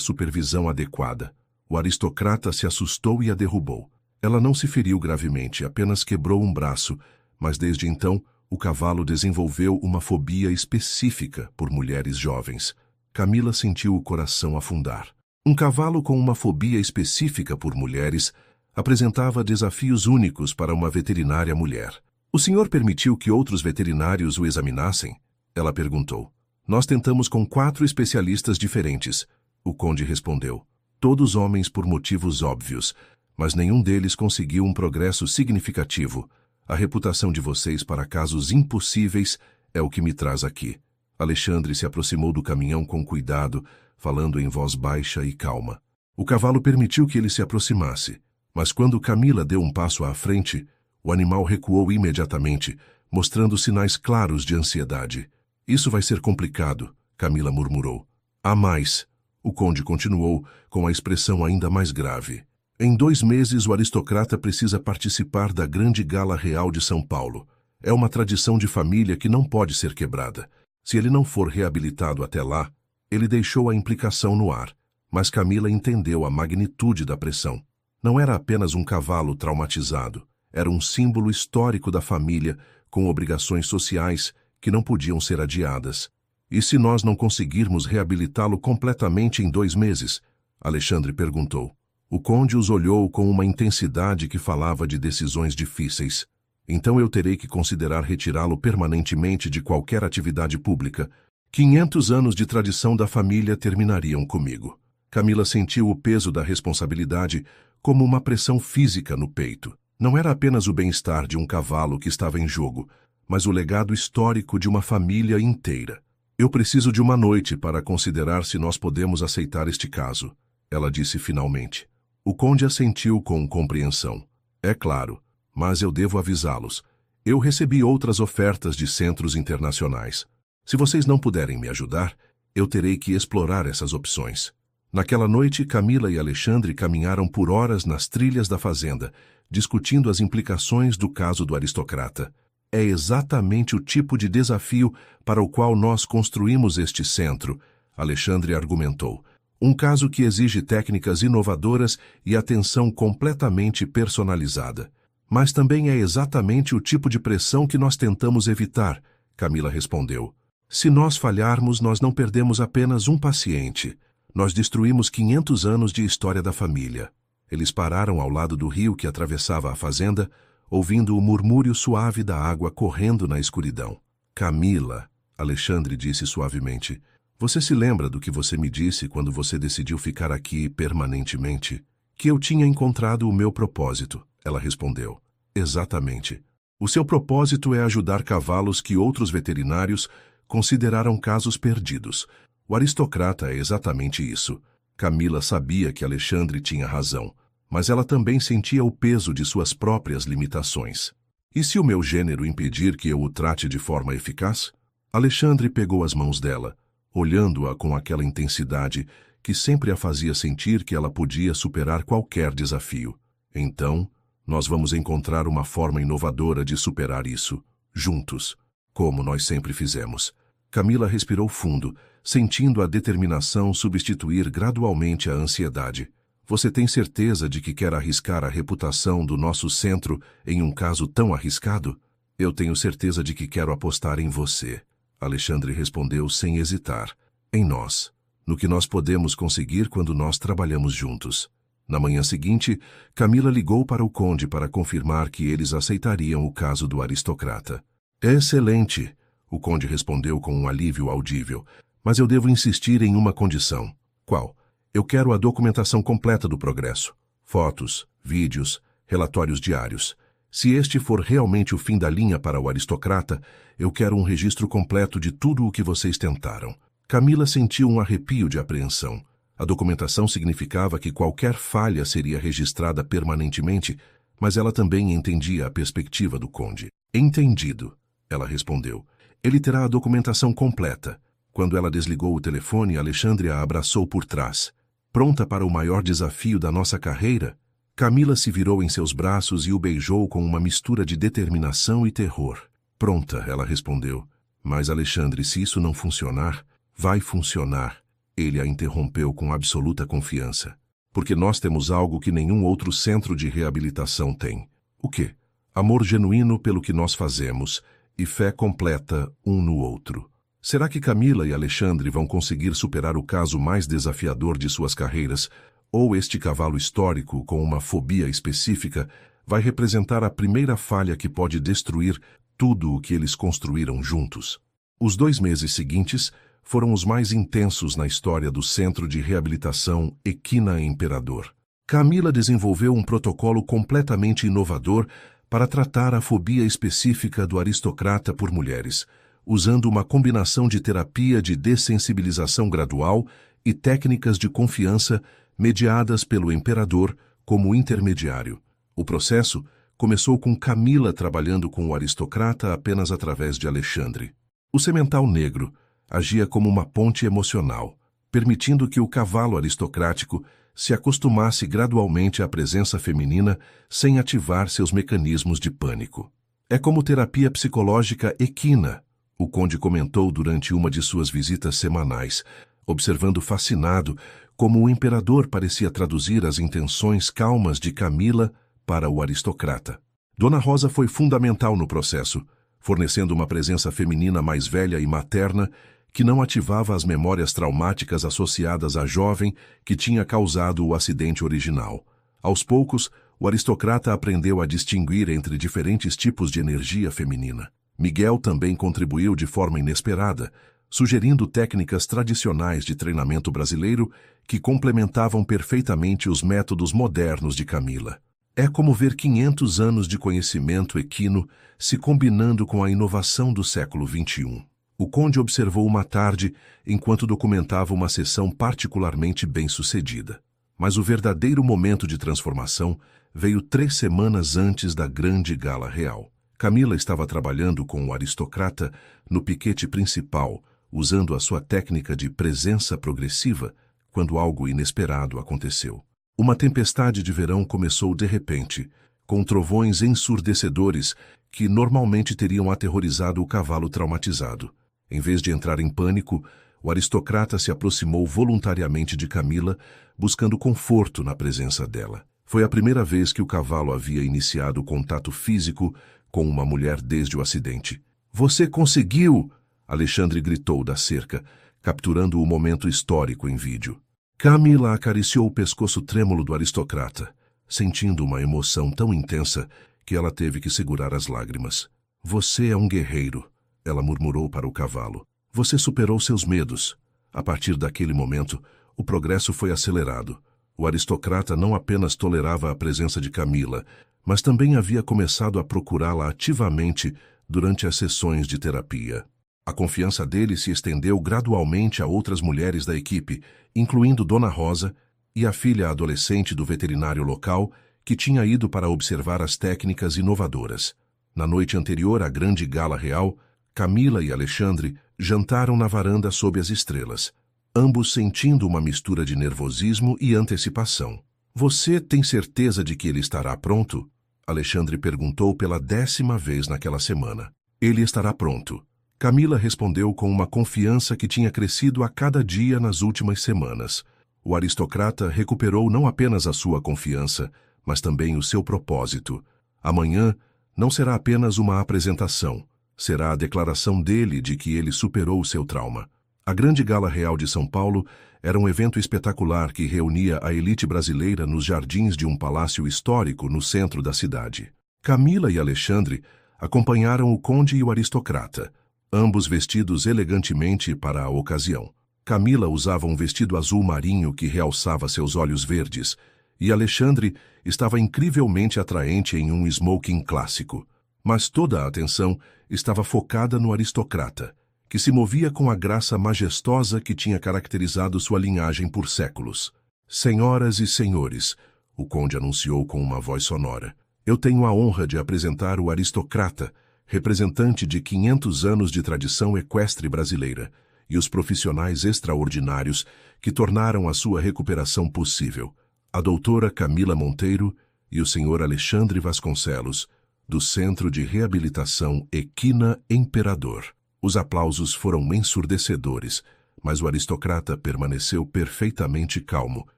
supervisão adequada. O aristocrata se assustou e a derrubou. Ela não se feriu gravemente, apenas quebrou um braço, mas desde então o cavalo desenvolveu uma fobia específica por mulheres jovens. Camila sentiu o coração afundar. Um cavalo com uma fobia específica por mulheres apresentava desafios únicos para uma veterinária mulher. O senhor permitiu que outros veterinários o examinassem? Ela perguntou. Nós tentamos com 4 especialistas diferentes, o conde respondeu. Todos homens por motivos óbvios, mas nenhum deles conseguiu um progresso significativo. A reputação de vocês para casos impossíveis é o que me traz aqui. Alexandre se aproximou do caminhão com cuidado, falando em voz baixa e calma. O cavalo permitiu que ele se aproximasse, mas quando Camila deu um passo à frente, o animal recuou imediatamente, mostrando sinais claros de ansiedade. Isso vai ser complicado, Camila murmurou. Há mais. O conde continuou, com a expressão ainda mais grave. Em 2 meses, o aristocrata precisa participar da grande gala real de São Paulo. É uma tradição de família que não pode ser quebrada. Se ele não for reabilitado até lá, ele deixou a implicação no ar. Mas Camila entendeu a magnitude da pressão. Não era apenas um cavalo traumatizado. Era um símbolo histórico da família, com obrigações sociais que não podiam ser adiadas. E se nós não conseguirmos reabilitá-lo completamente em 2 meses? Alexandre perguntou. O conde os olhou com uma intensidade que falava de decisões difíceis. Então eu terei que considerar retirá-lo permanentemente de qualquer atividade pública. 500 anos de tradição da família terminariam comigo. Camila sentiu o peso da responsabilidade como uma pressão física no peito. Não era apenas o bem-estar de um cavalo que estava em jogo, mas o legado histórico de uma família inteira. Eu preciso de uma noite para considerar se nós podemos aceitar este caso, ela disse finalmente. O conde assentiu com compreensão. É claro, mas eu devo avisá-los. Eu recebi outras ofertas de centros internacionais. Se vocês não puderem me ajudar, Eu terei que explorar essas opções. Naquela noite, Camila e Alexandre caminharam por horas nas trilhas da fazenda, discutindo as implicações do caso do aristocrata. É exatamente o tipo de desafio para o qual nós construímos este centro, Alexandre argumentou. Um caso que exige técnicas inovadoras e atenção completamente personalizada. Mas também é exatamente o tipo de pressão que nós tentamos evitar, Camila respondeu. Se nós falharmos, nós não perdemos apenas um paciente. Nós destruímos 500 anos de história da família. Eles pararam ao lado do rio que atravessava a fazenda, ouvindo o murmúrio suave da água correndo na escuridão. Camila, Alexandre disse suavemente, você se lembra do que você me disse quando você decidiu ficar aqui permanentemente? Que eu tinha encontrado o meu propósito, ela respondeu. Exatamente. O seu propósito é ajudar cavalos que outros veterinários consideraram casos perdidos. O aristocrata é exatamente isso. Camila sabia que Alexandre tinha razão, mas ela também sentia o peso de suas próprias limitações. E se o meu gênero impedir que eu o trate de forma eficaz? Alexandre pegou as mãos dela, olhando-a com aquela intensidade que sempre a fazia sentir que ela podia superar qualquer desafio. Então, nós vamos encontrar uma forma inovadora de superar isso, juntos, como nós sempre fizemos. Camila respirou fundo, sentindo a determinação substituir gradualmente a ansiedade. Você tem certeza de que quer arriscar a reputação do nosso centro em um caso tão arriscado? Eu tenho certeza de que quero apostar em você, Alexandre respondeu sem hesitar. Em nós, no que nós podemos conseguir quando nós trabalhamos juntos. Na manhã seguinte, Camila ligou para o conde para confirmar que eles aceitariam o caso do aristocrata. Excelente, o conde respondeu com um alívio audível, mas eu devo insistir em uma condição. Qual? Eu quero a documentação completa do progresso. Fotos, vídeos, relatórios diários. Se este for realmente o fim da linha para o aristocrata, eu quero um registro completo de tudo o que vocês tentaram. Camila sentiu um arrepio de apreensão. A documentação significava que qualquer falha seria registrada permanentemente, mas ela também entendia a perspectiva do conde. Entendido, ela respondeu. Ele terá a documentação completa. Quando ela desligou o telefone, Alexandre a abraçou por trás. Pronta para o maior desafio da nossa carreira? Camila se virou em seus braços e o beijou com uma mistura de determinação e terror. Pronta, ela respondeu. Mas, Alexandre, se isso não funcionar, vai funcionar. Ele a interrompeu com absoluta confiança. Porque nós temos algo que nenhum outro centro de reabilitação tem. O quê? Amor genuíno pelo que nós fazemos e fé completa um no outro. Será que Camila e Alexandre vão conseguir superar o caso mais desafiador de suas carreiras, ou este cavalo histórico com uma fobia específica vai representar a primeira falha que pode destruir tudo o que eles construíram juntos? Os 2 meses seguintes foram os mais intensos na história do Centro de Reabilitação Equina Imperador. Camila desenvolveu um protocolo completamente inovador para tratar a fobia específica do aristocrata por mulheres, usando uma combinação de terapia de dessensibilização gradual e técnicas de confiança mediadas pelo imperador como intermediário. O processo começou com Camila trabalhando com o aristocrata apenas através de Alexandre. O semental negro agia como uma ponte emocional, permitindo que o cavalo aristocrático se acostumasse gradualmente à presença feminina sem ativar seus mecanismos de pânico. É como terapia psicológica equina, o conde comentou durante uma de suas visitas semanais, observando fascinado como o imperador parecia traduzir as intenções calmas de Camila para o aristocrata. Dona Rosa foi fundamental no processo, fornecendo uma presença feminina mais velha e materna que não ativava as memórias traumáticas associadas à jovem que tinha causado o acidente original. Aos poucos, o aristocrata aprendeu a distinguir entre diferentes tipos de energia feminina. Miguel também contribuiu de forma inesperada, sugerindo técnicas tradicionais de treinamento brasileiro que complementavam perfeitamente os métodos modernos de Camila. É como ver 500 anos de conhecimento equino se combinando com a inovação do século XXI. O conde observou uma tarde enquanto documentava uma sessão particularmente bem-sucedida. Mas o verdadeiro momento de transformação veio 3 semanas antes da grande gala real. Camila estava trabalhando com o aristocrata no piquete principal, usando a sua técnica de presença progressiva, quando algo inesperado aconteceu. Uma tempestade de verão começou de repente, com trovões ensurdecedores que normalmente teriam aterrorizado o cavalo traumatizado. Em vez de entrar em pânico, o aristocrata se aproximou voluntariamente de Camila, buscando conforto na presença dela. Foi a primeira vez que o cavalo havia iniciado contato físico com uma mulher desde o acidente. "Você conseguiu!" Alexandre gritou da cerca, capturando o momento histórico em vídeo. Camila acariciou o pescoço trêmulo do aristocrata, sentindo uma emoção tão intensa que ela teve que segurar as lágrimas. "Você é um guerreiro", ela murmurou para o cavalo. "Você superou seus medos." A partir daquele momento, o progresso foi acelerado. O aristocrata não apenas tolerava a presença de Camila, mas também havia começado a procurá-la ativamente durante as sessões de terapia. A confiança dele se estendeu gradualmente a outras mulheres da equipe, incluindo Dona Rosa e a filha adolescente do veterinário local, que tinha ido para observar as técnicas inovadoras. Na noite anterior à grande gala real, Camila e Alexandre jantaram na varanda sob as estrelas, ambos sentindo uma mistura de nervosismo e antecipação. "Você tem certeza de que ele estará pronto?" Alexandre perguntou pela 10ª vez naquela semana. "Ele estará pronto." Camila respondeu com uma confiança que tinha crescido a cada dia nas últimas semanas. O aristocrata recuperou não apenas a sua confiança, mas também o seu propósito. Amanhã não será apenas uma apresentação, será a declaração dele de que ele superou o seu trauma. A Grande Gala Real de São Paulo era um evento espetacular que reunia a elite brasileira nos jardins de um palácio histórico no centro da cidade. Camila e Alexandre acompanharam o conde e o aristocrata, ambos vestidos elegantemente para a ocasião. Camila usava um vestido azul marinho que realçava seus olhos verdes, e Alexandre estava incrivelmente atraente em um smoking clássico. Mas toda a atenção estava focada no aristocrata, que se movia com a graça majestosa que tinha caracterizado sua linhagem por séculos. "Senhoras e senhores", o conde anunciou com uma voz sonora, "eu tenho a honra de apresentar o aristocrata, representante de 500 anos de tradição equestre brasileira, e os profissionais extraordinários que tornaram a sua recuperação possível, a doutora Camila Monteiro e o senhor Alexandre Vasconcelos, do Centro de Reabilitação Equina Imperador." Os aplausos foram ensurdecedores, mas o aristocrata permaneceu perfeitamente calmo,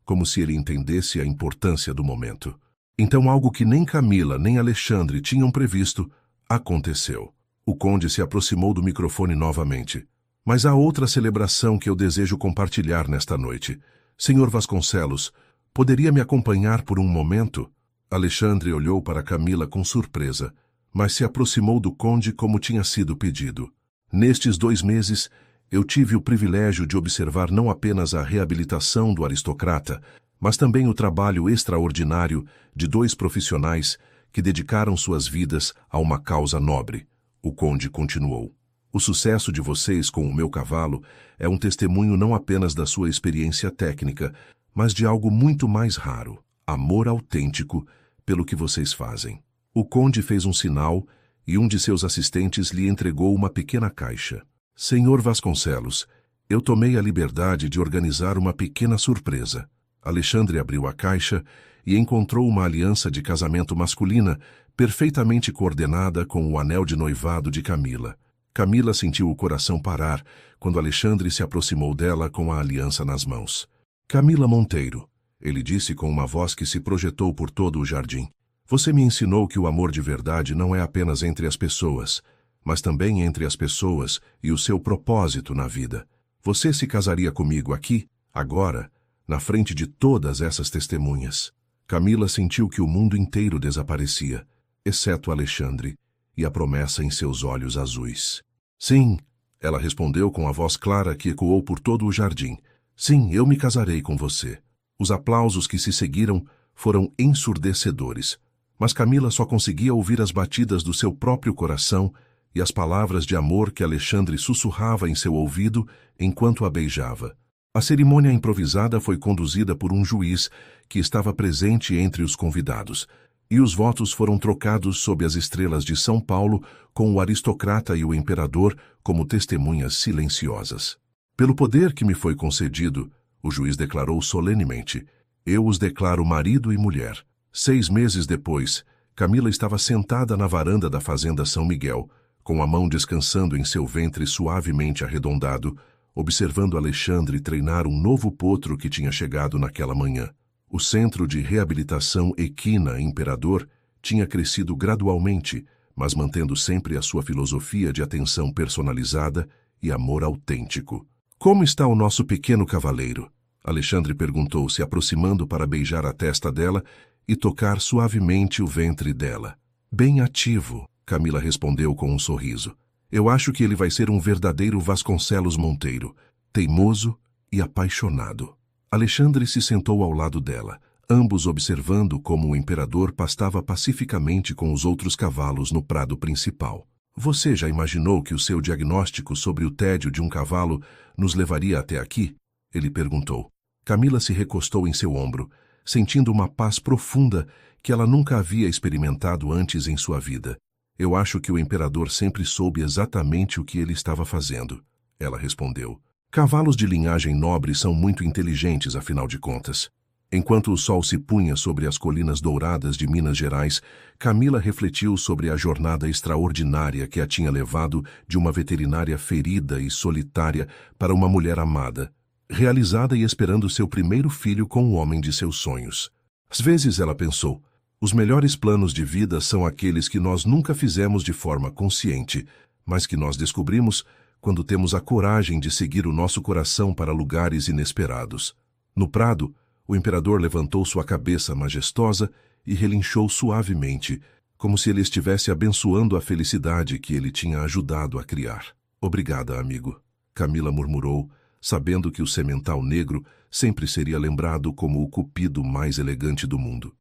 como se ele entendesse a importância do momento. Então algo que nem Camila nem Alexandre tinham previsto aconteceu. O conde se aproximou do microfone novamente. "Mas há outra celebração que eu desejo compartilhar nesta noite. Senhor Vasconcelos, poderia me acompanhar por um momento?" Alexandre olhou para Camila com surpresa, mas se aproximou do conde como tinha sido pedido. "Nestes 2 meses, eu tive o privilégio de observar não apenas a reabilitação do aristocrata, mas também o trabalho extraordinário de 2 profissionais que dedicaram suas vidas a uma causa nobre." O conde continuou. "O sucesso de vocês com o meu cavalo é um testemunho não apenas da sua experiência técnica, mas de algo muito mais raro, amor autêntico pelo que vocês fazem." O conde fez um sinal e um de seus assistentes lhe entregou uma pequena caixa. "Senhor Vasconcelos, eu tomei a liberdade de organizar uma pequena surpresa." Alexandre abriu a caixa e encontrou uma aliança de casamento masculina perfeitamente coordenada com o anel de noivado de Camila. Camila sentiu o coração parar quando Alexandre se aproximou dela com a aliança nas mãos. "Camila Monteiro", ele disse com uma voz que se projetou por todo o jardim, "você me ensinou que o amor de verdade não é apenas entre as pessoas, mas também entre as pessoas e o seu propósito na vida. Você se casaria comigo aqui, agora, na frente de todas essas testemunhas?" Camila sentiu que o mundo inteiro desaparecia, exceto Alexandre, e a promessa em seus olhos azuis. "Sim", ela respondeu com a voz clara que ecoou por todo o jardim. "Sim, eu me casarei com você." Os aplausos que se seguiram foram ensurdecedores, mas Camila só conseguia ouvir as batidas do seu próprio coração e as palavras de amor que Alexandre sussurrava em seu ouvido enquanto a beijava. A cerimônia improvisada foi conduzida por um juiz que estava presente entre os convidados, e os votos foram trocados sob as estrelas de São Paulo, com o aristocrata e o imperador como testemunhas silenciosas. Pelo poder que me foi concedido, o juiz declarou solenemente, eu os declaro marido e mulher. 6 meses depois, Camila estava sentada na varanda da fazenda São Miguel, com a mão descansando em seu ventre suavemente arredondado, observando Alexandre treinar um novo potro que tinha chegado naquela manhã. O centro de reabilitação equina Imperador tinha crescido gradualmente, mas mantendo sempre a sua filosofia de atenção personalizada e amor autêntico. Como está o nosso pequeno cavaleiro? Alexandre perguntou, se aproximando para beijar a testa dela e tocar suavemente o ventre dela. Bem ativo, Camila respondeu com um sorriso. Eu acho que ele vai ser um verdadeiro Vasconcelos Monteiro, teimoso e apaixonado. Alexandre se sentou ao lado dela, ambos observando como o imperador pastava pacificamente com os outros cavalos no prado principal. Você já imaginou que o seu diagnóstico sobre o tédio de um cavalo nos levaria até aqui? Ele perguntou. Camila se recostou em seu ombro, sentindo uma paz profunda que ela nunca havia experimentado antes em sua vida. Eu acho que o imperador sempre soube exatamente o que ele estava fazendo. Ela respondeu. Cavalos de linhagem nobre são muito inteligentes, afinal de contas. Enquanto o sol se punha sobre as colinas douradas de Minas Gerais, Camila refletiu sobre a jornada extraordinária que a tinha levado de uma veterinária ferida e solitária para uma mulher amada, realizada e esperando seu primeiro filho com o homem de seus sonhos. Às vezes ela pensou, os melhores planos de vida são aqueles que nós nunca fizemos de forma consciente, mas que nós descobrimos quando temos a coragem de seguir o nosso coração para lugares inesperados. No prado, o imperador levantou sua cabeça majestosa e relinchou suavemente, como se ele estivesse abençoando a felicidade que ele tinha ajudado a criar. Obrigada, amigo, Camila murmurou, sabendo que o semental negro sempre seria lembrado como o cupido mais elegante do mundo.